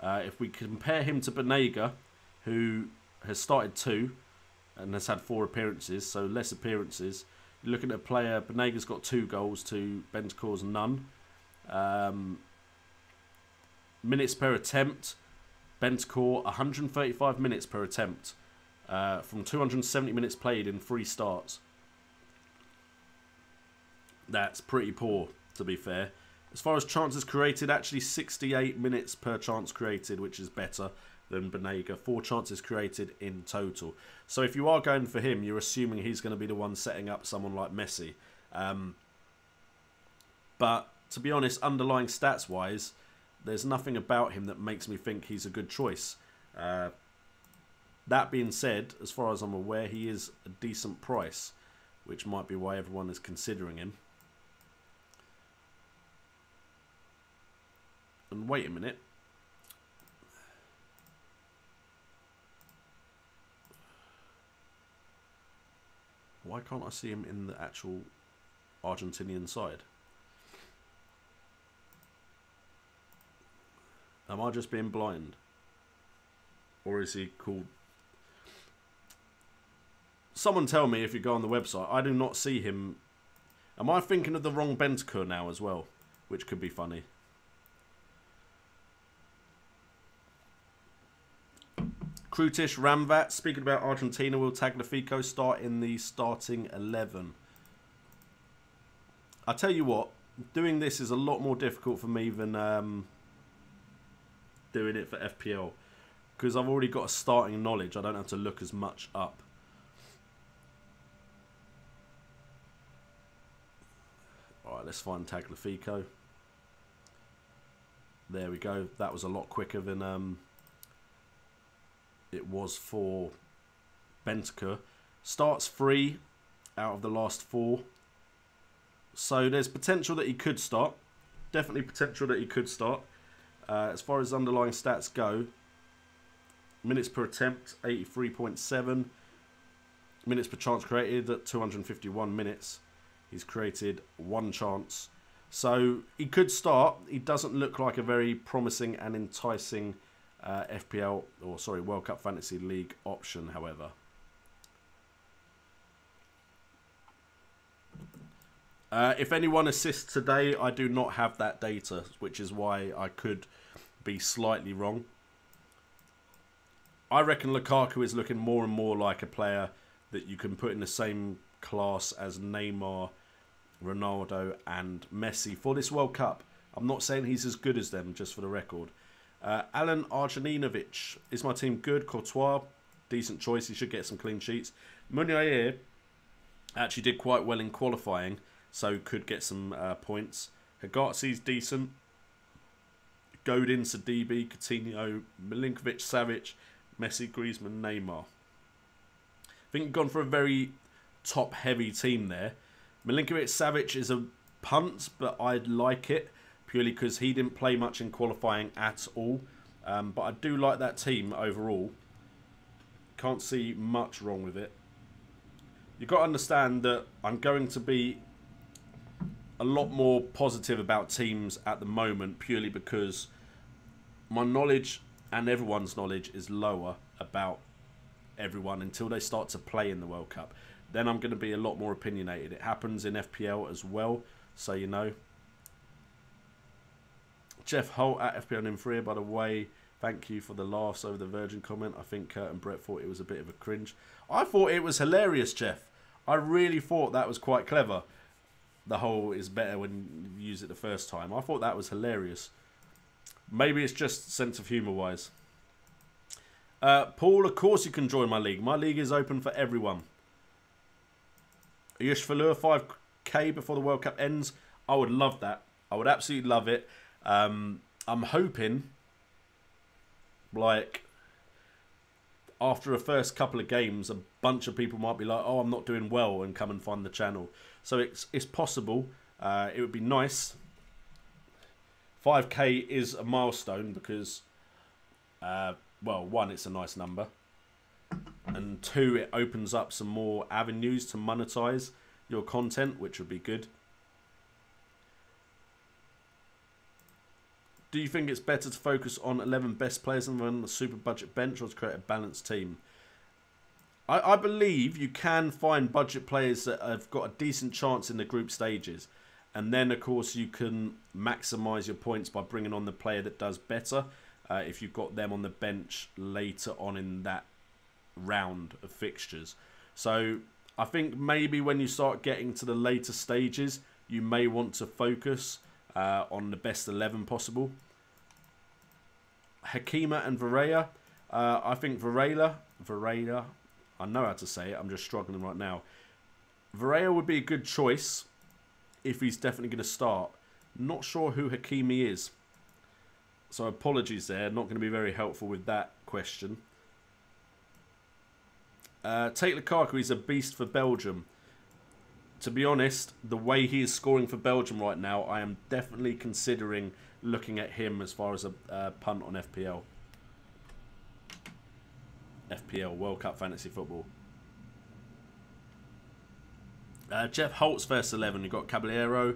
S1: If we compare him to Banega, who has started 2 and has had 4 appearances, so less appearances, you're looking at a player, Banega's got 2 goals to Bentancur's none. Minutes per attempt. Bentancur 135 minutes per attempt from 270 minutes played in 3 starts. That's pretty poor, to be fair. As far as chances created, actually 68 minutes per chance created, which is better than Banega. 4 chances created in total. So if you are going for him, you're assuming he's going to be the one setting up someone like Messi. But to be honest, underlying stats-wise, there's nothing about him that makes me think he's a good choice. That being said, as far as I'm aware, he is a decent price. which might be why everyone is considering him. And wait a minute. Why can't I see him in the actual Argentinian side? Am I just being blind? Or is he called... Someone tell me if you go on the website. I do not see him. Am I thinking of the wrong Bentancur now as well? Which could be funny. Krutish Ramvat, speaking about Argentina, will Tagliafico start in the starting 11? I tell you what, doing this is a lot more difficult for me than doing it for FPL. Because I've already got a starting knowledge, I don't have to look as much up. Alright, let's find Tagliafico. There we go, that was a lot quicker than... it was for Bentancur. Starts 3 out of the last 4. So there's potential that he could start. Definitely potential that he could start. As far as underlying stats go, minutes per attempt, 83.7. Minutes per chance created at 251 minutes. He's created 1 chance. So he could start. He doesn't look like a very promising and enticing FPL, or sorry, World Cup Fantasy League option, however. If anyone assists today, I do not have that data, which is why I could be slightly wrong. I reckon Lukaku is looking more and more like a player that you can put in the same class as Neymar, Ronaldo and Messi for this World Cup. I'm not saying he's as good as them, just for the record. Alan Arjaninovic, is my team good? Courtois, decent choice. He should get some clean sheets. Meunier actually did quite well in qualifying, so could get some points. Hegazi's decent. Godin, Sidibe, Coutinho, Milinkovic, Savic, Messi, Griezmann, Neymar. I think we've gone for a very top-heavy team there. Milinkovic, Savic is a punt, but I'd like it. Purely because he didn't play much in qualifying at all. But I do like that team overall. Can't see much wrong with it. You've got to understand that I'm going to be a lot more positive about teams at the moment. Purely because my knowledge and everyone's knowledge is lower about everyone until they start to play in the World Cup. Then I'm going to be a lot more opinionated. It happens in FPL as well. So you know. Jeff Holt at FPL Infria, by the way, thank you for the laughs over the Virgin comment. I think Kurt and Brett thought it was a bit of a cringe. I thought it was hilarious, Jeff. I really thought that was quite clever. The whole is better when you use it the first time. I thought that was hilarious. Maybe it's just sense of humour wise. Paul, of course you can join my league. My league is open for everyone. Ayush Falur, 5k before the World Cup ends. I would love that. I would absolutely love it. I'm hoping, like, after a first couple of games, a bunch of people might be like, oh, I'm not doing well, and come and find the channel. So it's possible. It would be nice. 5k is a milestone because, well, 1, it's a nice number. And 2, it opens up some more avenues to monetize your content, which would be good. Do you think it's better to focus on 11 best players and run a super budget bench, or to create a balanced team? I believe you can find budget players that have got a decent chance in the group stages. And then, of course, you can maximise your points by bringing on the player that does better if you've got them on the bench later on in that round of fixtures. So I think maybe when you start getting to the later stages, you may want to focus on the best 11 possible. Hakima and Varela. I think Varela, I know how to say it, I'm just struggling right now. Varela would be a good choice if he's definitely going to start. Not sure who Hakimi is. So apologies there, not going to be very helpful with that question. Take Lukaku, he's a beast for Belgium. to be honest, the way he is scoring for Belgium right now, I am definitely considering looking at him as far as a punt on FPL. FPL, World Cup Fantasy Football. Jeff Holt's first 11. You've got Caballero,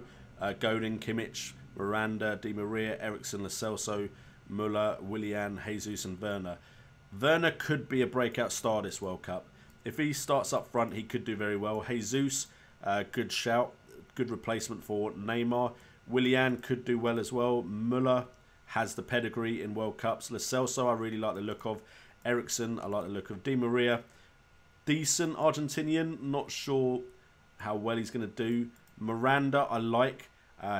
S1: Godin, Kimmich, Miranda, Di Maria, Ericsson, Lo Celso, Muller, Willian, Jesus and Werner. Werner could be a breakout star this World Cup. If he starts up front, he could do very well. Jesus, good shout. Good replacement for Neymar. Willian could do well as well. Muller has the pedigree in World Cups. Lo Celso, I really like the look of. Ericsson, I like the look of. Di Maria, decent Argentinian. Not sure how well he's going to do. Miranda, I like.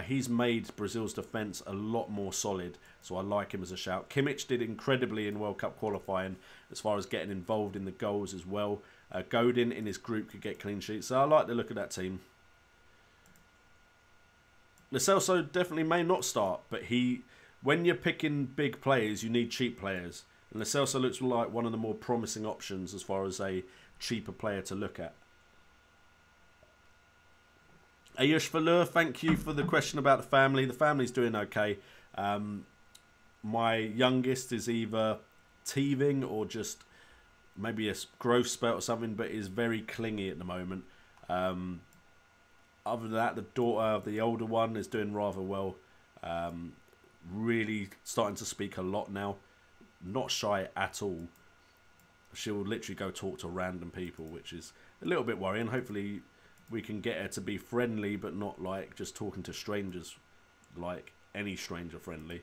S1: He's made Brazil's defence a lot more solid, so I like him as a shout. Kimmich did incredibly in World Cup qualifying as far as getting involved in the goals as well. Godin in his group could get clean sheets, so I like the look of that team. Lo Celso definitely may not start, but when you're picking big players, you need cheap players. And Lo Celso looks like one of the more promising options as far as a cheaper player to look at. Ayush Valur, thank you for the question about the family. The family's doing okay. My youngest is either teething or just maybe a growth spurt or something, but is very clingy at the moment. Other than that, the daughter, the older one, is doing rather well. Really starting to speak a lot now. Not shy at all. She will literally go talk to random people, which is a little bit worrying. Hopefully we can get her to be friendly, but not like just talking to strangers, like any stranger friendly.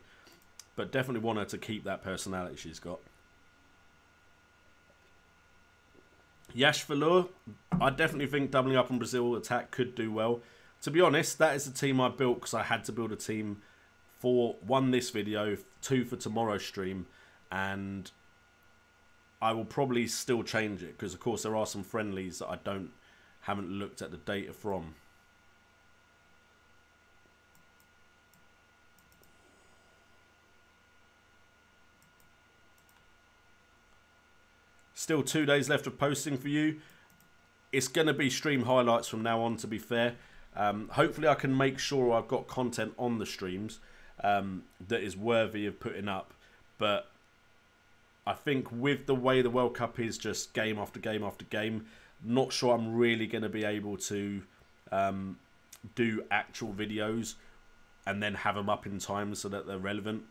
S1: But definitely want her to keep that personality she's got. Yash Valur, I definitely think doubling up on Brazil attack could do well. To be honest, that is the team I built because I had to build a team for, 1, this video, 2, for tomorrow's stream, and I will probably still change it because of course there are some friendlies that I haven't looked at the data from. Still 2 days left of posting for you. It's going to be stream highlights from now on, to be fair. Hopefully I can make sure I've got content on the streams that is worthy of putting up. But I think with the way the World Cup is just game after game after game, not sure I'm really going to be able to do actual videos and then have them up in time so that they're relevant.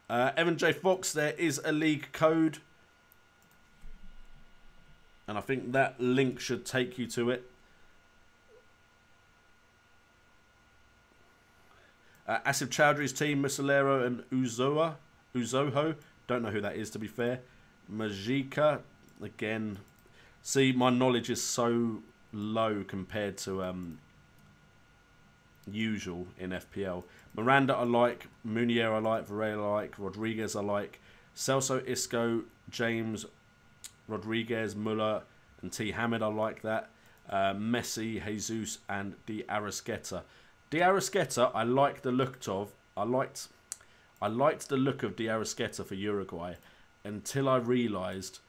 S1: Evan J. Fox, there is a league code. And I think that link should take you to it. Asif Chowdhury's team, Musalero and Uzoho. Don't know who that is, to be fair. Majika, again. See, my knowledge is so low compared to usual in FPL. Miranda I like, Munier I like, Varela I like, Rodriguez I like, Celso, Isco, James, Rodriguez, Muller and T. Hamid I like that. Messi, Jesus and Di Arrascaeta. Di Arrascaeta I like the look of. I liked the look of Di Arrascaeta for Uruguay until I realised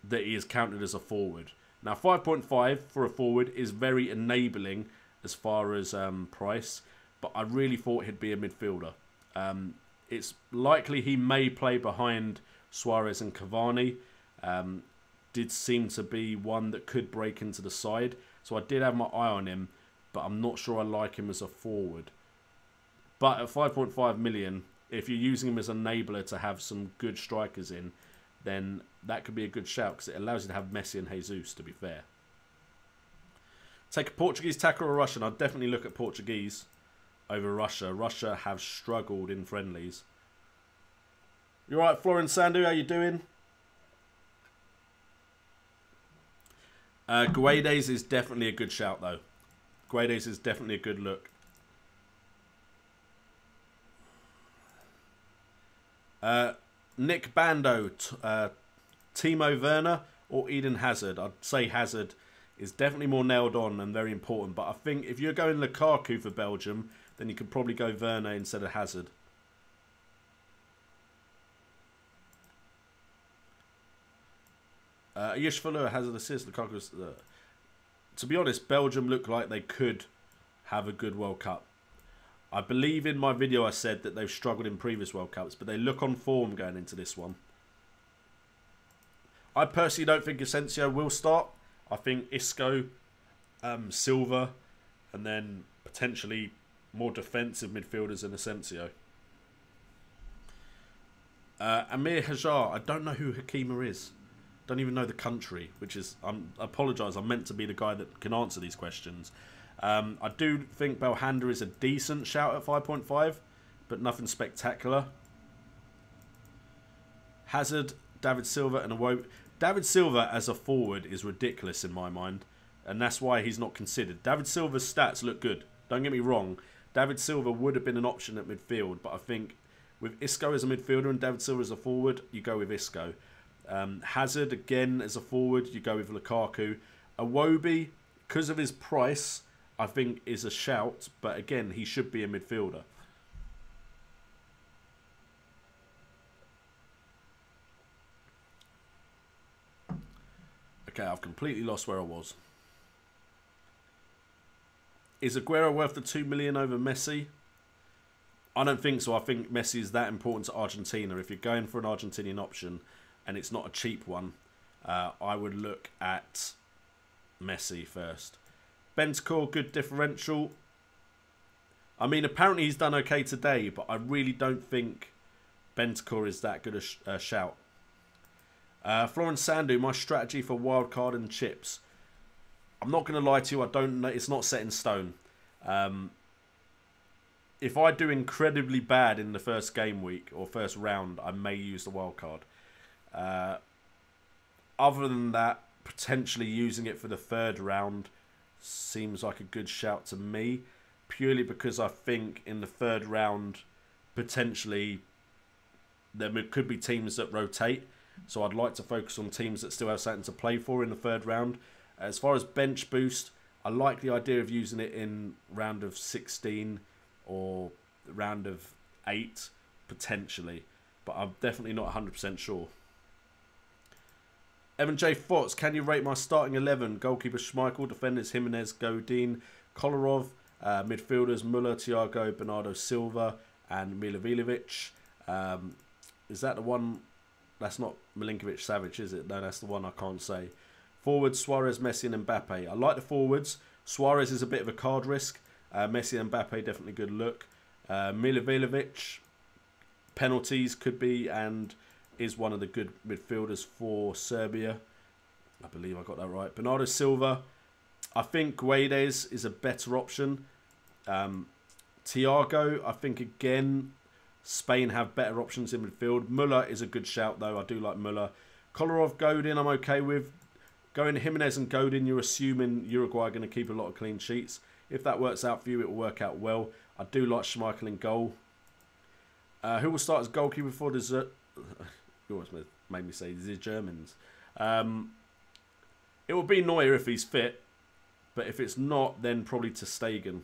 S1: that he is counted as a forward. Now 5.5 for a forward is very enabling as far as price, but I really thought he'd be a midfielder. It's likely he may play behind Suarez and Cavani. Did seem to be one that could break into the side, so I did have my eye on him, but I'm not sure I like him as a forward. But at 5.5 million, if you're using him as an enabler to have some good strikers in, then that could be a good shout because it allows you to have Messi and Jesus, to be fair. Take a Portuguese tackle or a Russian. I'd definitely look at Portuguese over Russia. Russia have struggled in friendlies. You alright, Florence Sandu? How you doing? Guedes is definitely a good shout, though. Guedes is definitely a good look. Nick Bando, Timo Werner or Eden Hazard? I'd say Hazard is definitely more nailed on and very important. But I think if you're going Lukaku for Belgium, then you could probably go Werner instead of Hazard. Yish Fuller has an assist. Lukaku's, to be honest, Belgium look like they could have a good World Cup. I believe in my video I said that they've struggled in previous World Cups, but they look on form going into this one. I personally don't think Asensio will start. I think Isco, Silva, and then potentially more defensive midfielders than Asensio. Amir Hajar, I don't know who Hakima is. Don't even know the country, which is, I apologise, I'm meant to be the guy that can answer these questions. I do think Belhanda is a decent shout at 5.5, but nothing spectacular. Hazard, David Silva and Iwobi. David Silva as a forward is ridiculous in my mind, and that's why he's not considered. David Silva's stats look good. Don't get me wrong. David Silva would have been an option at midfield, but I think with Isco as a midfielder and David Silva as a forward, you go with Isco. Hazard, again, as a forward, you go with Lukaku. Iwobi, because of his price, I think is a shout, but again, he should be a midfielder. Okay, I've completely lost where I was. Is Aguero worth the 2 million over Messi? I don't think so. I think Messi is that important to Argentina. If you're going for an Argentinian option and it's not a cheap one, I would look at Messi first. Bentancur, good differential. I mean, apparently he's done okay today, but I really don't think Bentancur is that good a shout. Florence Sandu, my strategy for wildcard and chips. I'm not going to lie to you, I don't know. It's not set in stone. If I do incredibly bad in the first game week or first round, I may use the wildcard. Other than that, potentially using it for the third round seems like a good shout to me. Purely because I think in the third round, potentially, there could be teams that rotate. So I'd like to focus on teams that still have something to play for in the third round. As far as bench boost, I like the idea of using it in round of 16 or round of 8, potentially. But I'm definitely not 100% sure. Evan J. Fox, can you rate my starting 11? Goalkeeper Schmeichel, defenders Jimenez, Godin, Kolarov, midfielders Muller, Thiago, Bernardo Silva, and Milivojevic. Is that the one? That's not Milinkovic-Savic, is it? No, that's the one I can't say. Forwards, Suarez, Messi and Mbappe. I like the forwards. Suarez is a bit of a card risk. Messi and Mbappe, definitely good look. Milivojevic, penalties could be and is one of the good midfielders for Serbia. I believe I got that right. Bernardo Silva. I think Guedes is a better option. Thiago, I think again, Spain have better options in midfield. Muller is a good shout though. I do like Muller. Kolarov, Godin, I'm okay with. Going Jimenez and Godin, you're assuming Uruguay are going to keep a lot of clean sheets. If that works out for you, it will work out well. I do like Schmeichel in goal. Who will start as goalkeeper for the... You almost made me say the Germans. It will be Neuer if he's fit. But if it's not, then probably Ter Stegen.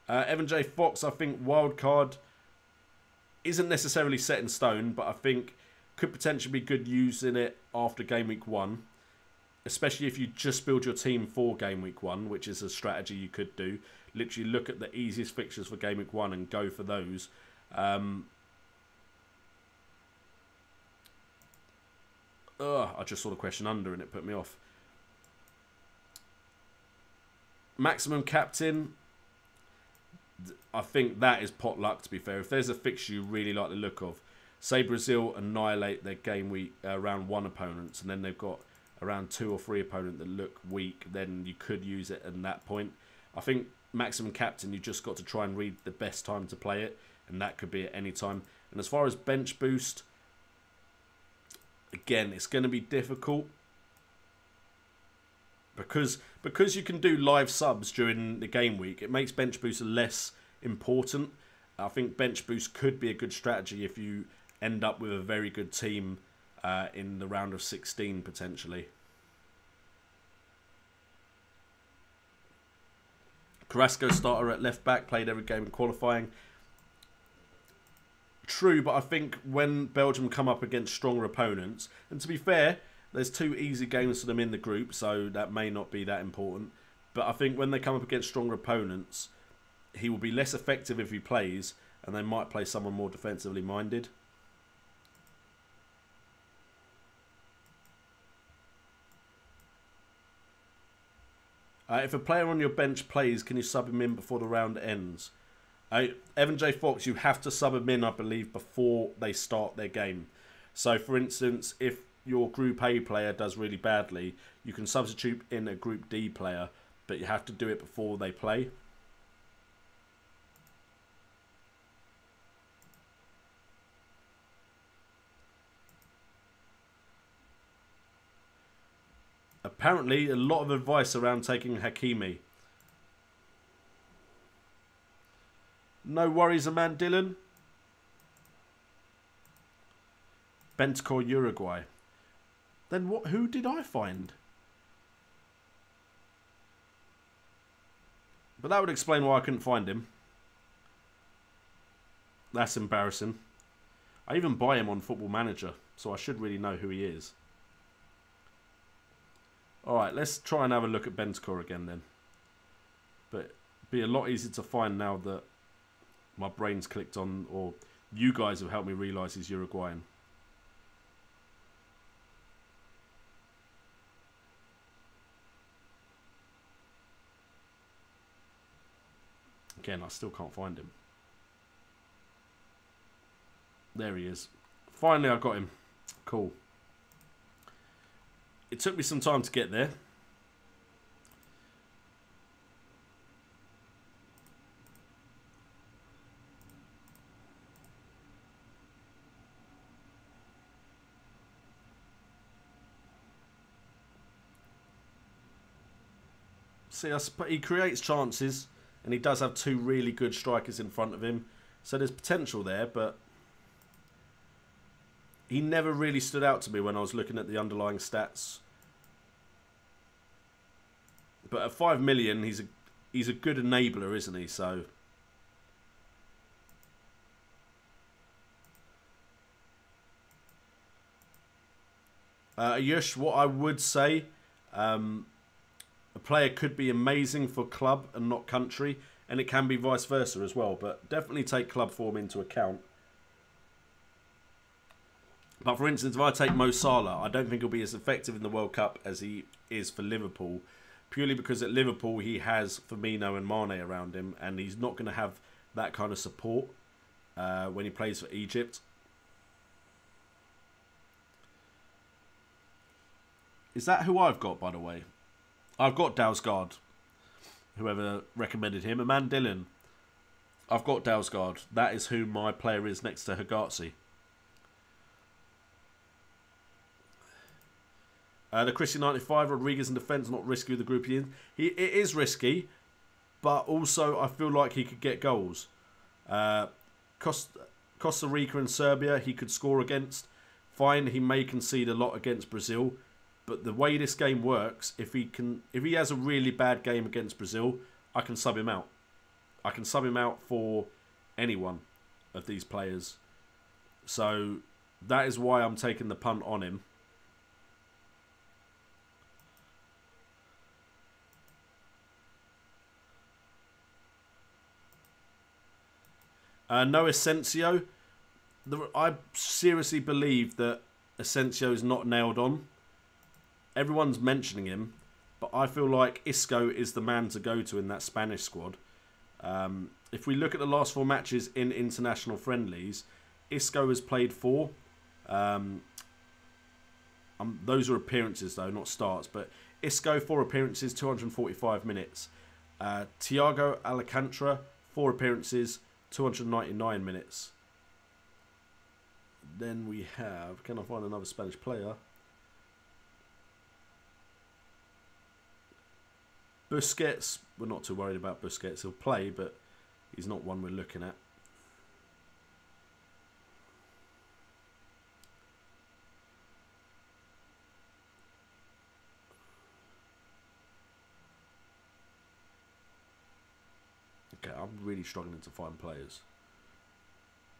S1: Evan J. Fox, I think wildcard isn't necessarily set in stone, but I think could potentially be good using it after game week 1, especially if you just build your team for game week 1, which is a strategy you could do. Literally look at the easiest fixtures for game week 1 and go for those. I just saw the question under and it put me off. Maximum captain. I think that is pot luck, to be fair. If there's a fixture you really like the look of, say Brazil annihilate their game week round 1 opponents, and then they've got around 2 or 3 opponents that look weak, then you could use it at that point. I think maximum captain, you just got to try and read the best time to play it, and that could be at any time. And as far as bench boost, again, it's going to be difficult. Because you can do live subs during the game week, it makes bench boost less important. I think bench boost could be a good strategy if you end up with a very good team in the round of 16 potentially. Carrasco starter at left back, played every game in qualifying. True, but I think when Belgium come up against stronger opponents, and to be fair, there's 2 easy games for them in the group, so that may not be that important. But I think when they come up against stronger opponents, he will be less effective if he plays, and they might play someone more defensively minded. If a player on your bench plays, can you sub him in before the round ends? Evan J. Fox, you have to sub him in, I believe, before they start their game. So, for instance, if your Group A player does really badly, you can substitute in a Group D player, but you have to do it before they play. Apparently, a lot of advice around taking Hakimi. No worries, man, Dylan. Bentancur, Uruguay. Then what? Who did I find? But that would explain why I couldn't find him. That's embarrassing. I even buy him on Football Manager, so I should really know who he is. Alright, let's try and have a look at Bentancur again then. But it'd be a lot easier to find now that my brain's clicked on, or you guys have helped me realise he's Uruguayan. Again, I still can't find him. There he is. Finally, I got him. Cool. It took me some time to get there. See, he creates chances, and he does have 2 really good strikers in front of him. So there's potential there, but he never really stood out to me when I was looking at the underlying stats. But at 5 million, he's a good enabler, isn't he? So Yush, what I would say, a player could be amazing for club and not country, and it can be vice versa as well. But definitely take club form into account. But for instance, if I take Mo Salah, I don't think he'll be as effective in the World Cup as he is for Liverpool. Purely because at Liverpool he has Firmino and Mane around him, and he's not going to have that kind of support when he plays for Egypt. Is that who I've got, by the way? I've got Dalsgaard, whoever recommended him. Aman Dylan. I've got Dalsgaard. That is who my player is next to Hegazi. The Christian 95, Rodriguez in defence, not risky with the group he in. It is risky, but also I feel like he could get goals. Costa Rica and Serbia, he could score against. Fine, he may concede a lot against Brazil, but the way this game works, if he has a really bad game against Brazil, I can sub him out. I can sub him out for anyone of these players. So that is why I'm taking the punt on him. No Asensio. I seriously believe that Asensio is not nailed on. Everyone's mentioning him, but I feel like Isco is the man to go to in that Spanish squad. If we look at the last 4 matches in international friendlies, Isco has played 4. Those are appearances though, not starts. But Isco, 4 appearances, 245 minutes. Thiago Alcantara, 4 appearances, 299 minutes. Then we have... Can I find another Spanish player? Busquets. We're not too worried about Busquets. He'll play, but he's not one we're looking at. Okay, I'm really struggling to find players.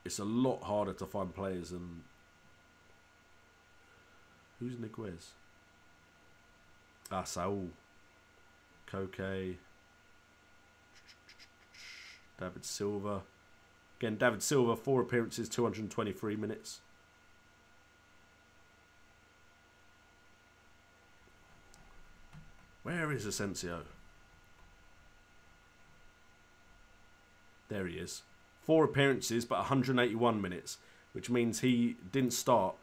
S1: it's a lot harder to find players than... Who's Niguez? Ah, Saul. Koke. David Silva. Again, David Silva, 4 appearances, 223 minutes. Where is Asensio? There he is. 4 appearances, but 181 minutes, which means he didn't start.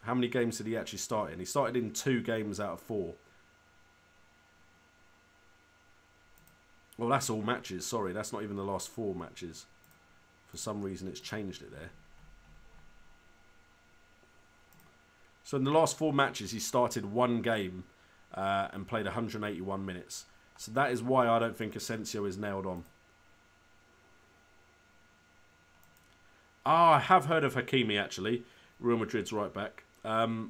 S1: How many games did he actually start in? He started in 2 games out of 4. Well, that's all matches. Sorry, that's not even the last 4 matches. For some reason, it's changed it there. So in the last 4 matches, he started 1 game and played 181 minutes. So that is why I don't think Asensio is nailed on. Ah, I have heard of Hakimi, actually. Real Madrid's right back. I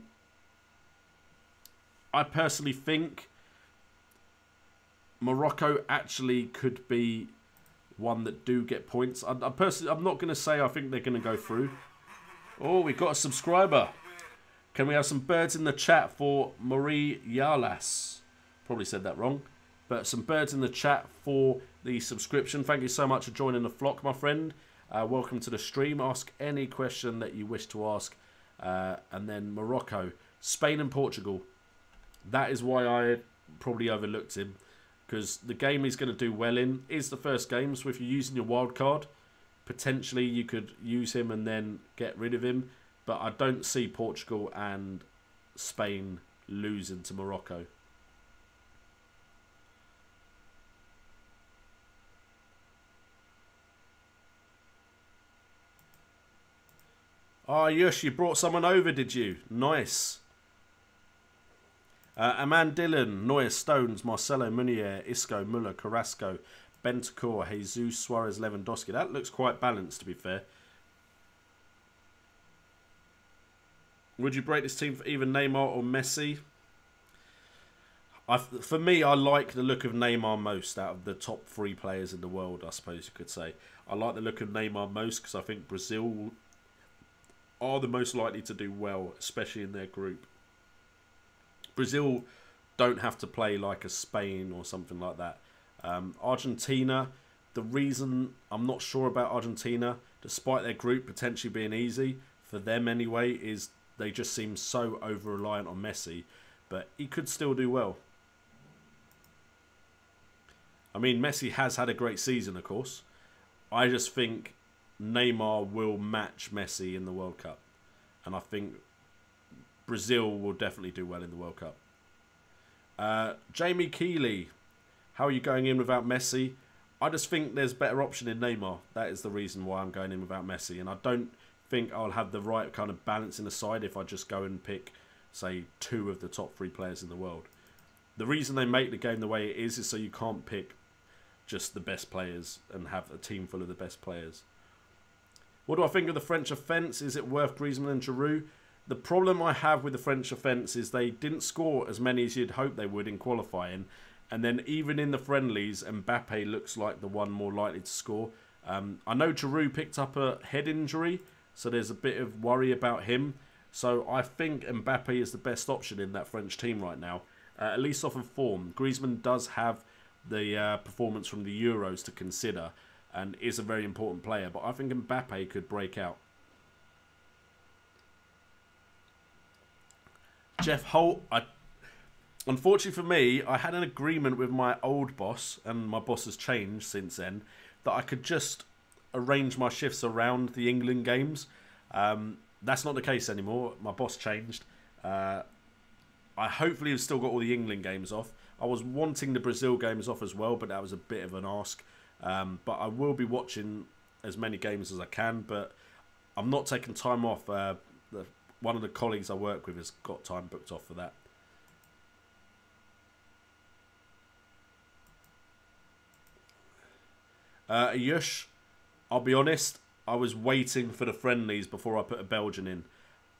S1: personally think Morocco actually could be one that do get points. I'm not going to say I think they're going to go through. Oh, we've got a subscriber. Can we have some birds in the chat for Marie Yalas? Probably said that wrong. But some birds in the chat for the subscription. Thank you so much for joining the flock, my friend. Welcome to the stream. Ask any question that you wish to ask. And then Morocco. Spain and Portugal. That is why I probably overlooked him. Because the game he's going to do well in is the first game. So if you're using your wild card, potentially you could use him and then get rid of him. But I don't see Portugal and Spain losing to Morocco. Oh, Yush, you brought someone over, did you? Nice. Aman Dillon, Neuer, Stones, Marcelo, Munier, Isco, Muller, Carrasco, Bentancur, Jesus, Suarez, Lewandowski. That looks quite balanced, to be fair. Would you break this team for either Neymar or Messi? For me, I like the look of Neymar most out of the top 3 players in the world, I suppose you could say. I like the look of Neymar most because I think Brazil are the most likely to do well, especially in their group. Brazil don't have to play like a Spain or something like that. Argentina, the reason I'm not sure about Argentina, despite their group potentially being easy, for them anyway, is they just seem so over-reliant on Messi. But he could still do well. I mean, Messi has had a great season, of course. I just think Neymar will match Messi in the World Cup. And I think Brazil will definitely do well in the World Cup. Jamie Keeley, how are you going in without Messi? I just think there's a better option in Neymar. That is the reason why I'm going in without Messi. And I don't think I'll have the right kind of balance in the side if I just go and pick, say, 2 of the top 3 players in the world. The reason they make the game the way it is so you can't pick just the best players and have a team full of the best players. What do I think of the French offence? Is it worth Griezmann and Giroud? The problem I have with the French offence is they didn't score as many as you'd hope they would in qualifying. And then even in the friendlies, Mbappe looks like the one more likely to score. I know Giroud picked up a head injury, so there's a bit of worry about him. So I think Mbappe is the best option in that French team right now, at least off of form. Griezmann does have the performance from the Euros to consider and is a very important player, but I think Mbappe could break out. Jeff Holt, unfortunately for me, I had an agreement with my old boss, and my boss has changed since then, that I could just arrange my shifts around the England games. That's not the case anymore. My boss changed. I hopefully have still got all the England games off. I was wanting the Brazil games off as well, but that was a bit of an ask. But I will be watching as many games as I can, but I'm not taking time off. One of the colleagues I work with has got time booked off for that. Yush, I'll be honest, I was waiting for the friendlies before I put a Belgian in.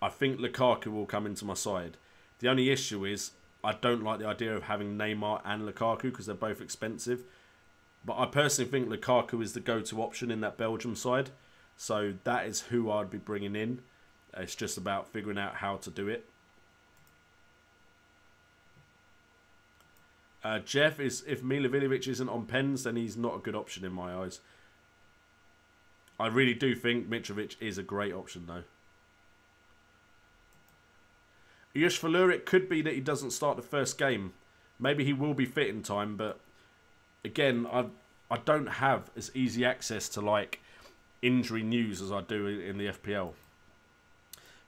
S1: I think Lukaku will come into my side. The only issue is I don't like the idea of having Neymar and Lukaku because they're both expensive. But I personally think Lukaku is the go-to option in that Belgium side. So that is who I'd be bringing in. It's just about figuring out how to do it. Jeff, if Milivojevic isn't on pens, then he's not a good option in my eyes. I really do think Mitrovic is a great option, though. Yush Falur, it could be that he doesn't start the first game. Maybe he will be fit in time, but again, I don't have as easy access to like injury news as I do in the FPL.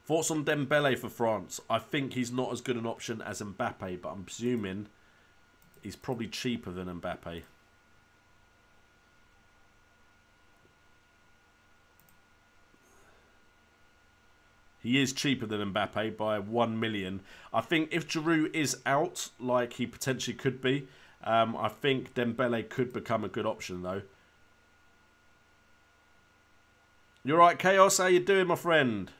S1: Thoughts on Dembele for France? I think he's not as good an option as Mbappe, but I'm presuming he's probably cheaper than Mbappe. He is cheaper than Mbappe by 1 million. I think if Giroud is out, like he potentially could be, I think Dembele could become a good option, though. You're right, Chaos. How you doing, my friend?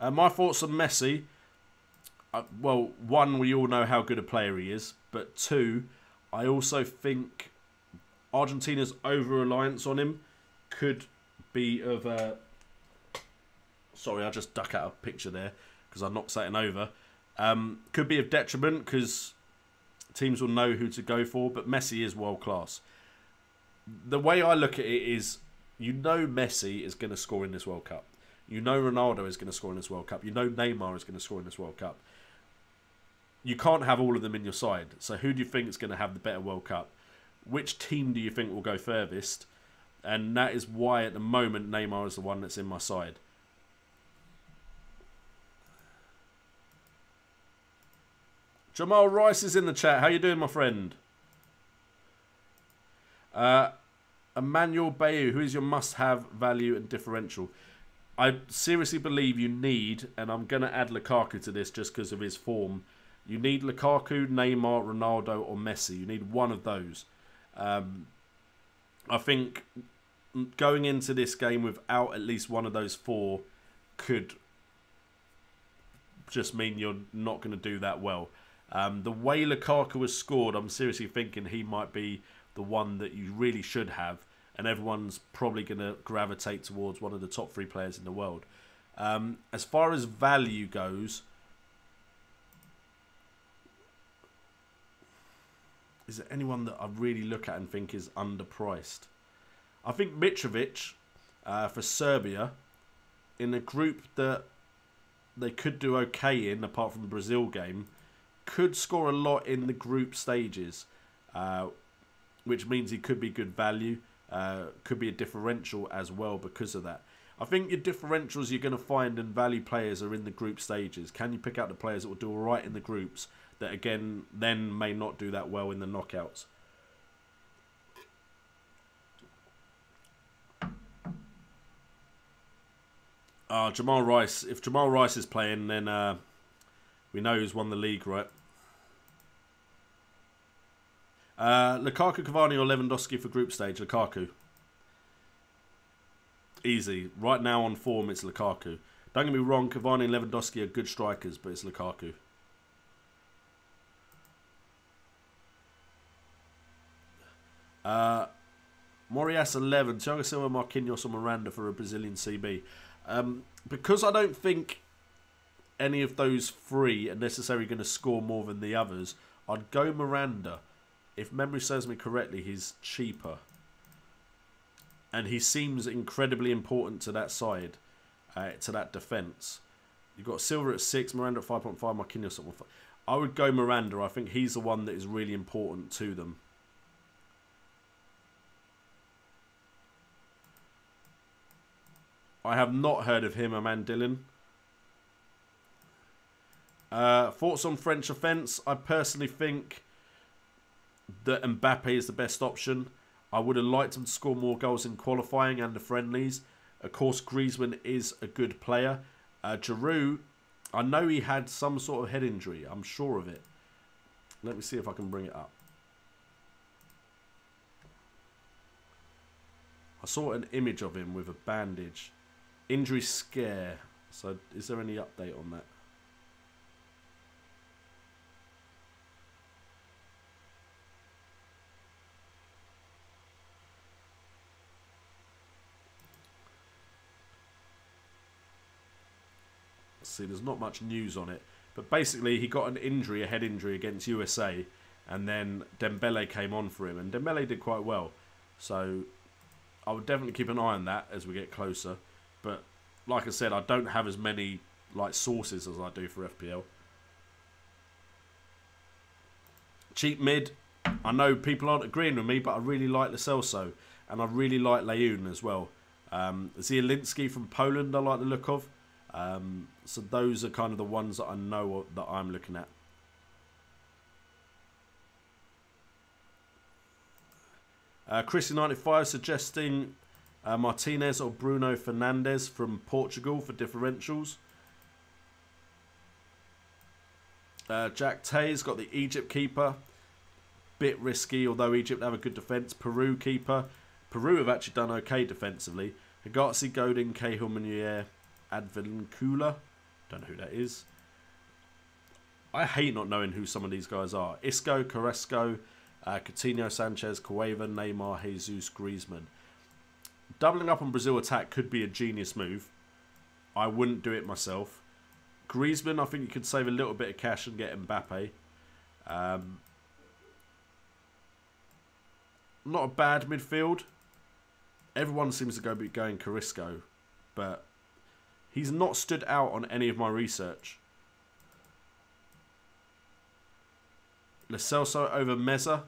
S1: My thoughts on Messi. Well, one, we all know how good a player he is. But two, I also think Argentina's over-reliance on him could be of a... Sorry, I just duck out a picture there because I knocked something over. Could be of detriment because teams will know who to go for, but Messi is world-class. The way I look at it is, you know Messi is going to score in this World Cup. You know Ronaldo is going to score in this World Cup. You know Neymar is going to score in this World Cup. You can't have all of them in your side. So who do you think is going to have the better World Cup? Which team do you think will go furthest? And that is why at the moment Neymar is the one that's in my side. Jamal Rice is in the chat. How you doing, my friend? Emmanuel Bayou, who is your must-have, value and differential? I seriously believe you need, and I'm going to add Lukaku to this just because of his form. You need Lukaku, Neymar, Ronaldo or Messi. You need one of those. I think going into this game without at least one of those four could just mean you're not going to do that well. The way Lukaku has scored, I'm seriously thinking he might be the one that you really should have, and everyone's probably going to gravitate towards one of the top 3 players in the world. As far as value goes, is there anyone that I really look at and think is underpriced? I think Mitrovic for Serbia, in a group that they could do okay in, apart from the Brazil game, could score a lot in the group stages, which means he could be good value, could be a differential as well because of that. I think your differentials you're going to find in value players are in the group stages. Can you pick out the players that will do all right in the groups that, again, then may not do that well in the knockouts? Jamal Rice. If Jamal Rice is playing, then we know who's won the league, right? Lukaku, Cavani or Lewandowski for group stage? Lukaku. Easy. Right now on form, it's Lukaku. Don't get me wrong, Cavani and Lewandowski are good strikers, but it's Lukaku. Morias 11. Thiago Silva, Marquinhos or Miranda for a Brazilian CB. Because I don't think any of those 3 are necessarily going to score more than the others, I'd go Miranda. If memory serves me correctly, he's cheaper. And he seems incredibly important to that side, to that defence. You've got Silva at 6, Miranda at 5.5, Marquinhos at 1.5. I would go Miranda. I think he's the one that is really important to them. I have not heard of him, Aman Dillon. Thoughts on French offence? I personally think that Mbappe is the best option. I would have liked him to score more goals in qualifying and the friendlies. Of course, Griezmann is a good player. Giroud, I know he had some sort of head injury. I'm sure of it. Let me see if I can bring it up. I saw an image of him with a bandage. Injury scare. So, is there any update on that? Fantasy. There's not much news on it. But basically, he got an injury, a head injury against USA. And then Dembele came on for him. And Dembele did quite well. So I would definitely keep an eye on that as we get closer. But like I said, I don't have as many sources as I do for FPL. Cheap mid. I know people aren't agreeing with me, but I really like Lo Celso. And I really like Leun as well. Zielinski from Poland I like the look of. So those are kind of the ones that I know that I'm looking at. Chris95 suggesting Martinez or Bruno Fernandes from Portugal for differentials. Jack Tay's got the Egypt keeper. Bit risky, although Egypt have a good defence. Peru keeper. Peru have actually done okay defensively. Higatsi, Godin, Cahill, Meunier, Advincula. Don't know who that is. I hate not knowing who some of these guys are. Isco, Carrasco, Coutinho, Sanchez, Cueva, Neymar, Jesus, Griezmann. Doubling up on Brazil attack could be a genius move. I wouldn't do it myself. Griezmann, I think you could save a little bit of cash and get Mbappe. Not a bad midfield. Everyone seems to be going Carrasco, but he's not stood out on any of my research. Lo Celso over Meza.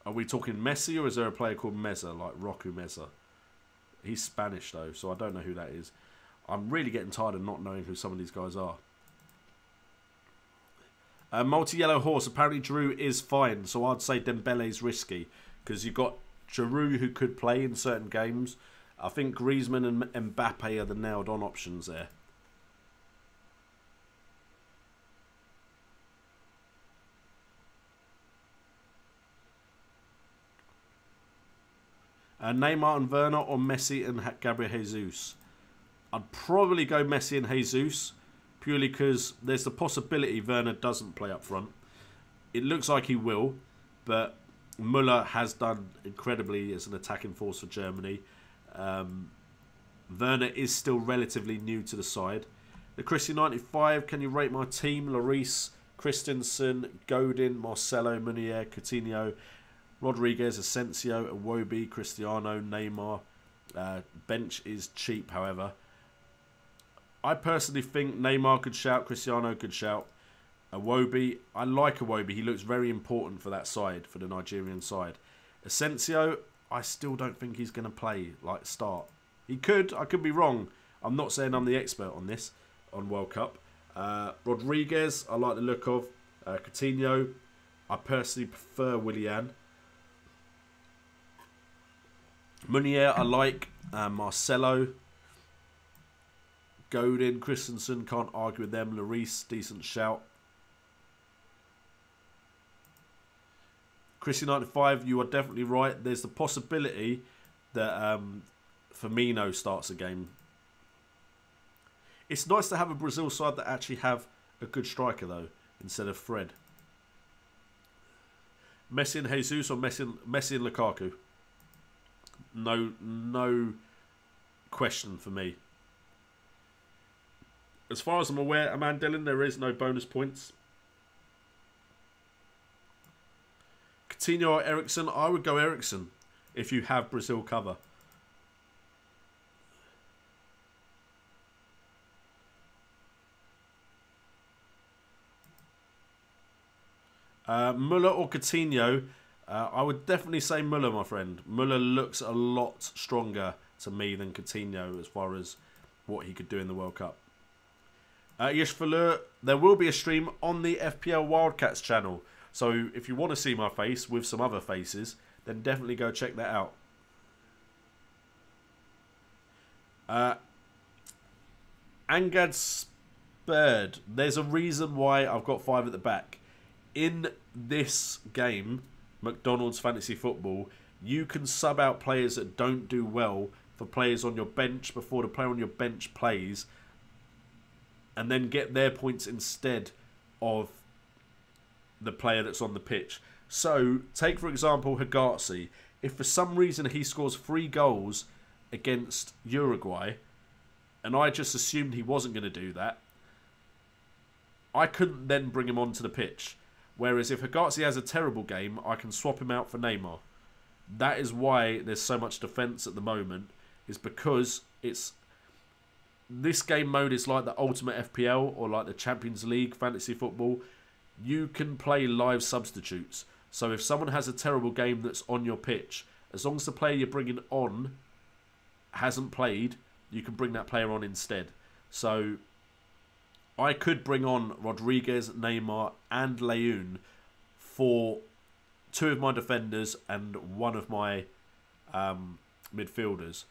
S1: Are we talking Messi, or is there a player called Meza, like Roku Meza? He's Spanish though, so I don't know who that is. I'm really getting tired of not knowing who some of these guys are. Multi-yellow horse. Apparently Giroud is fine, so I'd say Dembele's risky. Because you've got Giroud who could play in certain games. I think Griezmann and Mbappe are the nailed-on options there. Neymar and Werner, or Messi and Gabriel Jesus? I'd probably go Messi and Jesus. Purely because there's the possibility Werner doesn't play up front. It looks like he will, but Müller has done incredibly as an attacking force for Germany. Werner is still relatively new to the side. The Christian95, can you rate my team? Lloris, Christensen, Godin, Marcelo, Meunier, Coutinho, Rodriguez, Asensio, Iwobi, Cristiano, Neymar. Bench is cheap, however. I personally think Neymar could shout, Cristiano could shout. Iwobi, I like Iwobi. He looks very important for that side, for the Nigerian side. Asensio, I still don't think he's going to play, start. He could, I could be wrong. I'm not saying I'm the expert on this, on World Cup. Rodriguez, I like the look of. Coutinho, I personally prefer Willian. Meunier, I like. Marcelo. Godin, Christensen, can't argue with them. Lloris, decent shout. Christian95, you are definitely right. There's the possibility that Firmino starts a game. It's nice to have a Brazil side that actually have a good striker, though, instead of Fred. Messi and Jesus, or Messi and Lukaku? No question for me. As far as I'm aware, Aman Dillon, there is no bonus points. Coutinho or Eriksen? I would go Eriksen if you have Brazil cover. Müller or Coutinho? I would definitely say Müller, my friend. Müller looks a lot stronger to me than Coutinho as far as what he could do in the World Cup. Yes, Falur, there will be a stream on the FPL Wildcats channel. So if you want to see my face with some other faces, then definitely go check that out. Angad Spurred. There's a reason why I've got 5 at the back. In this game, McDonald's Fantasy Football, you can sub out players that don't do well for players on your bench before the player on your bench plays, and then get their points instead of the player that's on the pitch. So, take for example Higatsi. If for some reason he scores 3 goals against Uruguay, and I just assumed he wasn't going to do that, I couldn't then bring him onto the pitch. Whereas if Hegazi has a terrible game, I can swap him out for Neymar. That is why there's so much defence at the moment, is because it's... This game mode is like the Ultimate FPL or like the Champions League fantasy football. You can play live substitutes. So if someone has a terrible game that's on your pitch, as long as the player you're bringing on hasn't played, you can bring that player on instead. So I could bring on Rodriguez, Neymar and Leun for 2 of my defenders and 1 of my midfielders.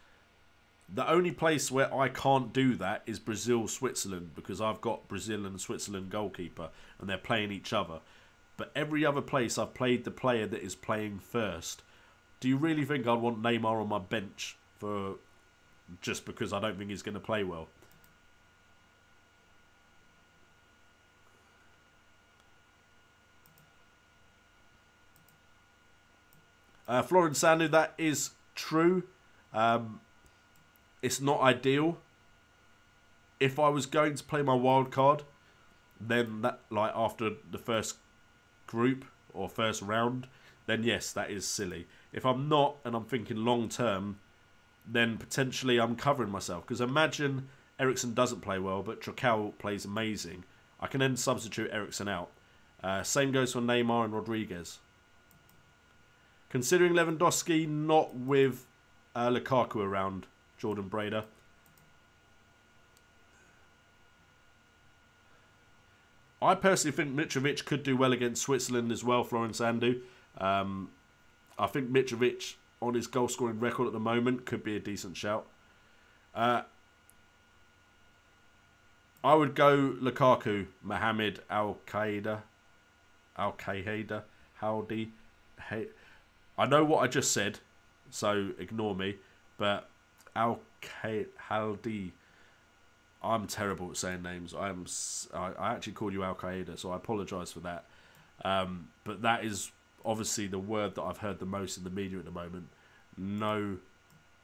S1: The only place where I can't do that is Brazil-Switzerland, because I've got Brazil and Switzerland goalkeeper and they're playing each other. But every other place I've played the player that is playing first. Do you really think I'd want Neymar on my bench for just because I don't think he's going to play well? Florence Sandu, that is true. It's not ideal. If I was going to play my wild card, then that, like after the first group or first round, then yes, that is silly. If I'm not and I'm thinking long term, then potentially I'm covering myself. Because imagine Eriksen doesn't play well, but Trocao plays amazing. I can then substitute Eriksen out. Same goes for Neymar and Rodriguez. Considering Lewandowski not with Lukaku around, Jordan Brader. I personally think Mitrovic could do well against Switzerland as well, Florence Sandu. I think Mitrovic, on his goal-scoring record at the moment, could be a decent shout. I would go Lukaku, Mohamed Al-Qaeda, Howdy. I know what I just said, so ignore me, but Al-Qaeda. I'm terrible at saying names. I actually called you Al-Qaeda, so I apologise for that. But that is obviously the word that I've heard the most in the media at the moment. No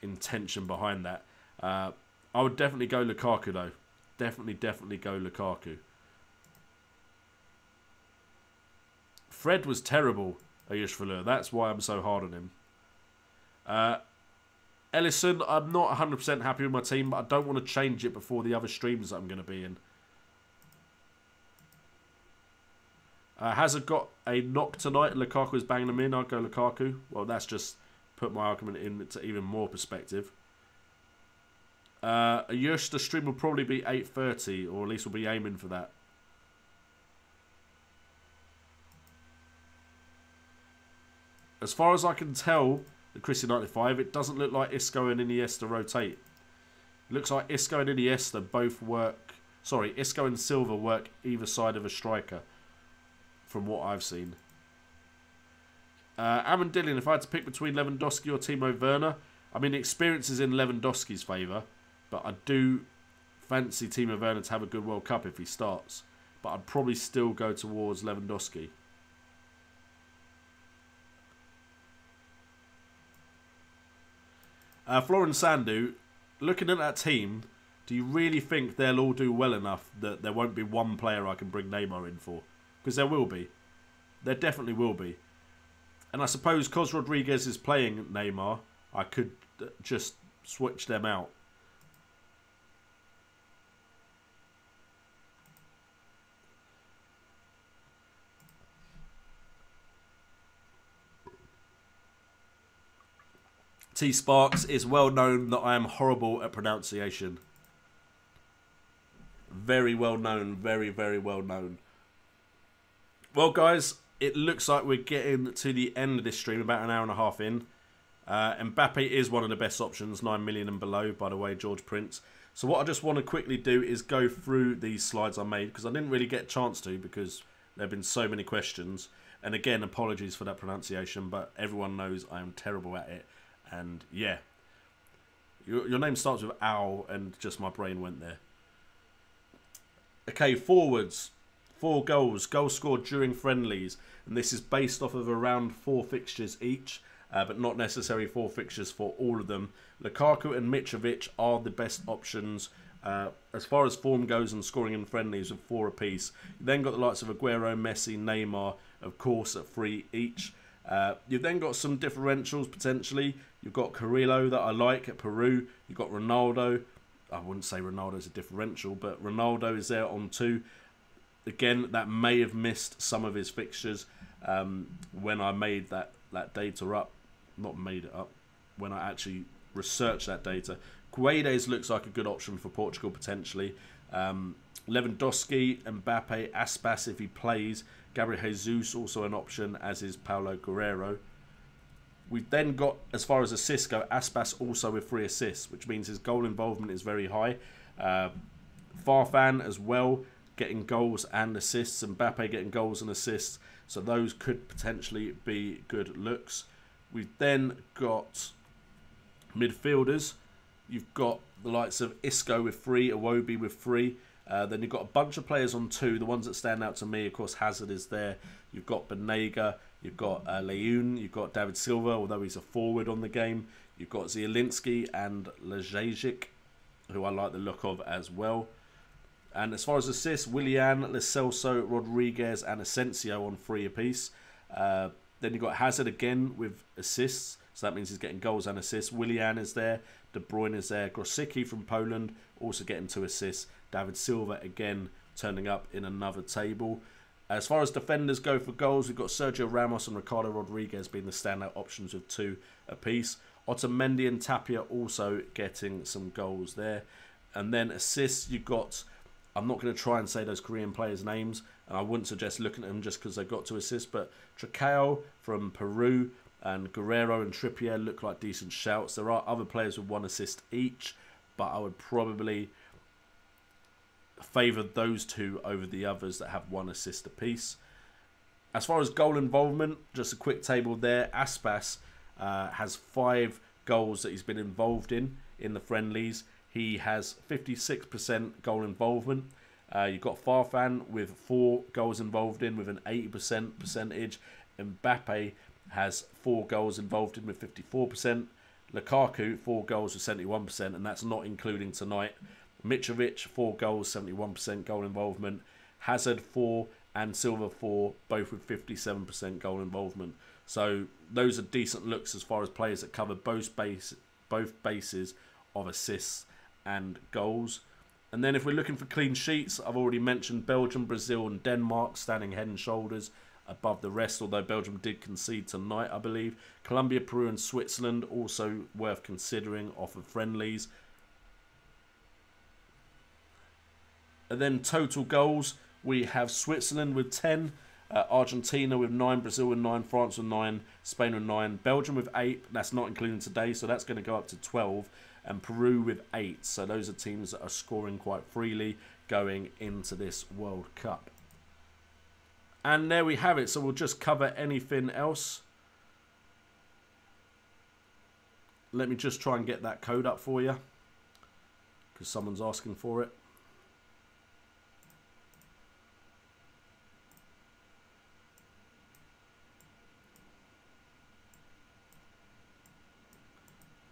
S1: intention behind that. I would definitely go Lukaku, though. Definitely go Lukaku. Fred was terrible, Ayush Valur. That's why I'm so hard on him. Ellison, I'm not 100% happy with my team, but I don't want to change it before the other streams that I'm going to be in. Hazard got a knock tonight. Lukaku is banging them in. I'll go Lukaku. Well, that's just put my argument into even more perspective. Ayush, the stream will probably be 8:30, or at least we'll be aiming for that. As far as I can tell, the Christian 95, it doesn't look like Isco and Iniesta rotate. It looks like Isco and Iniesta both work... Sorry, Isco and Silva work either side of a striker, from what I've seen. Amandillion, if I had to pick between Lewandowski or Timo Werner, I mean, experience is in Lewandowski's favour, but I do fancy Timo Werner to have a good World Cup if he starts. But I'd probably still go towards Lewandowski. Florence Sandu, looking at that team, do you really think they'll all do well enough that there won't be one player I can bring Neymar in for? Because there will be. There definitely will be. And I suppose because Rodriguez is playing Neymar, I could just switch them out. T Sparks, is well known that I am horrible at pronunciation. Very well known. Very, very well known. Well, guys, it looks like we're getting to the end of this stream, about an hour and a half in. Mbappe is one of the best options, 9 million and below, by the way, George Prince. So what I just want to quickly do is go through these slides I made, because I didn't really get a chance to, because there have been so many questions. And again, apologies for that pronunciation, but everyone knows I am terrible at it. And yeah, your name starts with Al, and just my brain went there. Okay, forwards, 4 goals, goals scored during friendlies, and this is based off of around 4 fixtures each, but not necessarily 4 fixtures for all of them. Lukaku and Mitrovic are the best options As far as form goes and scoring in friendlies with 4 apiece. You then got the likes of Aguero, Messi, Neymar, of course, at 3 each. You've then got some differentials potentially. You've got Carrillo that I like at Peru. You've got Ronaldo. I wouldn't say Ronaldo's a differential, but Ronaldo is there on 2. Again, that may have missed some of his fixtures when I made that data up. Not made it up. When I actually researched that data. Guedes looks like a good option for Portugal potentially. Lewandowski, Mbappe, Aspas if he plays. Gabriel Jesus also an option, as is Paulo Guerrero. We've then got, as far as assists go, Aspas also with 3 assists, which means his goal involvement is very high. Farfan as well, getting goals and assists. Mbappe getting goals and assists. So those could potentially be good looks. We've then got midfielders. You've got the likes of Isco with 3, Iwobi with 3. Then you've got a bunch of players on 2. The ones that stand out to me, of course, Hazard is there. You've got Banega. You've got Leun. You've got David Silva, although he's a forward on the game. You've got Zielinski and Lejajic, who I like the look of as well. And as far as assists, Willian, Lo Celso, Rodriguez and Asensio on 3 apiece. Then you've got Hazard again with assists. So that means he's getting goals and assists. Willian is there. De Bruyne is there. Grosicki from Poland also getting 2 assists. David Silva again turning up in another table. As far as defenders go for goals, we've got Sergio Ramos and Ricardo Rodriguez being the standout options with 2 apiece. Otamendi and Tapia also getting some goals there. And then assists, you've got, I'm not going to try and say those Korean players' names, and I wouldn't suggest looking at them just because they got 2 assists, but Tricao from Peru and Guerrero and Trippier look like decent shouts. There are other players with 1 assist each, but I would probably favour those 2 over the others that have 1 assist apiece. As far as goal involvement, just a quick table there. Aspas has 5 goals that he's been involved in the friendlies. He has 56% goal involvement. You've got Farfan with 4 goals involved in with an 80% percentage. Mbappe has 4 goals involved in with 54%. Lukaku, 4 goals with 71%, and that's not including tonight. Mitrovic, 4 goals, 71% goal involvement. Hazard, 4, and Silva, 4, both with 57% goal involvement. So those are decent looks as far as players that cover both bases of assists and goals. And then if we're looking for clean sheets, I've already mentioned Belgium, Brazil, and Denmark standing head and shoulders above the rest, although Belgium did concede tonight, I believe. Colombia, Peru, and Switzerland also worth considering off of friendlies. And then total goals, we have Switzerland with 10, Argentina with 9, Brazil with 9, France with 9, Spain with 9, Belgium with 8, that's not including today, so that's going to go up to 12, and Peru with 8. So those are teams that are scoring quite freely going into this World Cup. And there we have it. So we'll just cover anything else. Let me just try and get that code up for you, because someone's asking for it.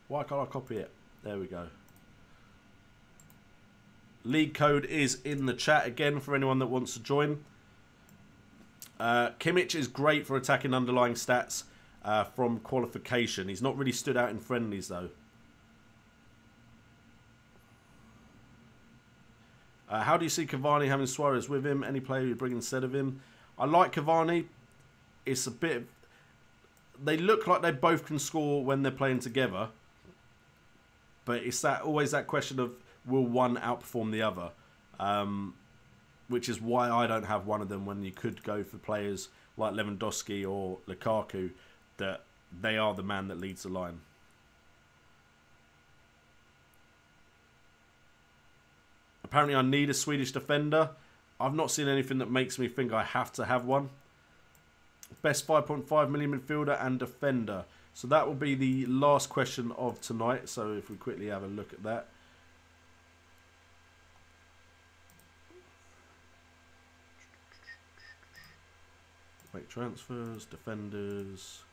S1: Why can't I copy it? There we go. League code is in the chat again for anyone that wants to join. Kimmich is great for attacking underlying stats from qualification. He's not really stood out in friendlies though. How do you see Cavani having Suarez with him? Any player you bring instead of him? I like Cavani. It's a bit... They look like they both can score when they're playing together. But it's always that question of, will one outperform the other? Which is why I don't have one of them when you could go for players like Lewandowski or Lukaku, that they are the man that leads the line. Apparently I need a Swedish defender. I've not seen anything that makes me think I have to have one. Best 5.5 million midfielder and defender. So that will be the last question of tonight. So if we quickly have a look at that. Make transfers, defenders,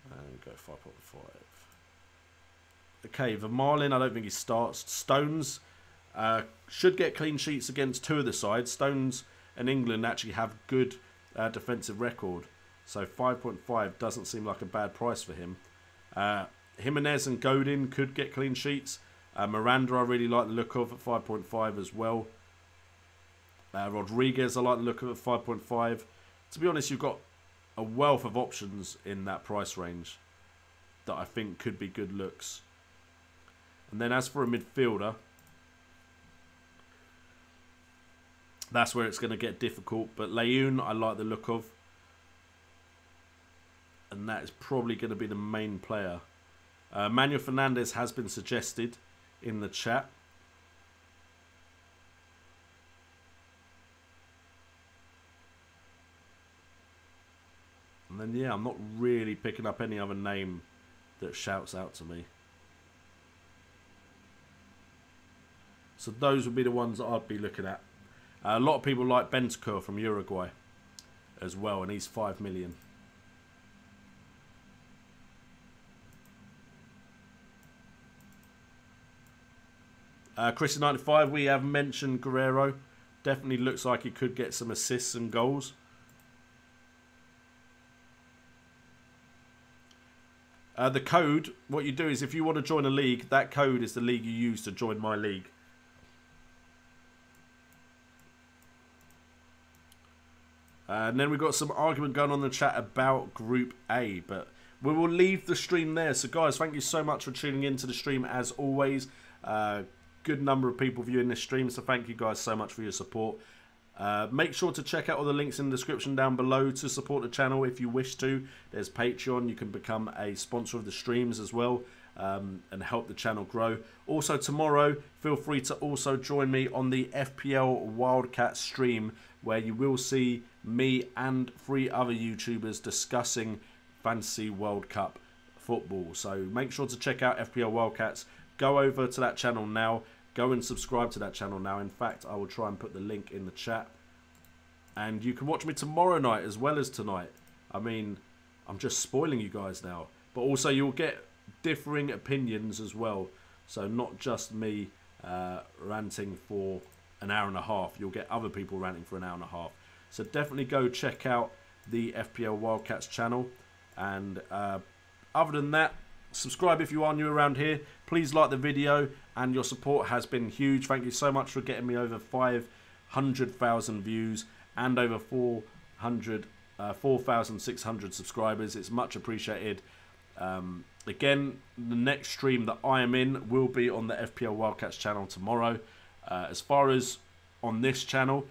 S1: and go 5.5. Okay, Vermaelen, I don't think he starts. Stones, Should get clean sheets against 2 of the sides. Stones and England actually have good defensive record. So 5.5 doesn't seem like a bad price for him. Jimenez and Godin could get clean sheets. Miranda I really like the look of at 5.5 as well. Rodriguez I like the look of at 5.5. To be honest, you've got a wealth of options in that price range that I think could be good looks. And then as for a midfielder, that's where it's going to get difficult. But Leon I like the look of. And that is probably going to be the main player. Manuel Fernandes has been suggested in the chat. And then, yeah, I'm not really picking up any other name that shouts out to me. So those would be the ones that I'd be looking at. A lot of people like Bentancur from Uruguay as well, and he's 5 million. Chris 95, we have mentioned Guerrero. Definitely looks like he could get some assists and goals. The code, what you do is if you want to join a league, that code is the league you use to join my league. And then we've got some argument going on in the chat about Group A, but we will leave the stream there. So guys, thank you so much for tuning into the stream as always. Good number of people viewing this stream, so thank you guys so much for your support. Make sure to check out all the links in the description down below to support the channel if you wish to. There's Patreon, you can become a sponsor of the streams as well, and help the channel grow. Also tomorrow, feel free to also join me on the FPL Wildcats stream, where you will see me and 3 other YouTubers discussing Fantasy World Cup football. So make sure to check out FPL Wildcats. Go over to that channel now. Go and subscribe to that channel now. In fact, I will try and put the link in the chat. And you can watch me tomorrow night as well as tonight. I mean, I'm just spoiling you guys now. But also you'll get differing opinions as well. So not just me ranting for an hour and a half. You'll get other people ranting for an hour and a half. So definitely go check out the FPL Wildcats channel. And other than that, subscribe if you are new around here. Please like the video, and your support has been huge. Thank you so much for getting me over 500,000 views and over 4,600 subscribers. It's much appreciated. Again, the next stream that I am in will be on the FPL Wildcats channel tomorrow. As far as on this channel,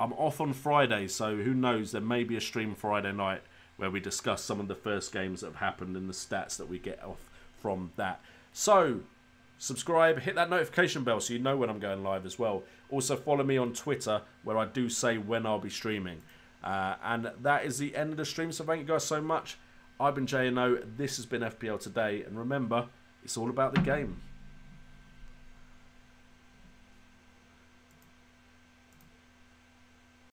S1: I'm off on Friday, so who knows, there may be a stream Friday night where we discuss some of the first games that have happened and the stats that we get off from that. So, subscribe, hit that notification bell so you know when I'm going live as well. Also, follow me on Twitter, where I do say when I'll be streaming. And that is the end of the stream, so thank you guys so much. I've been J&O, this has been FPL Today, and remember, it's all about the game.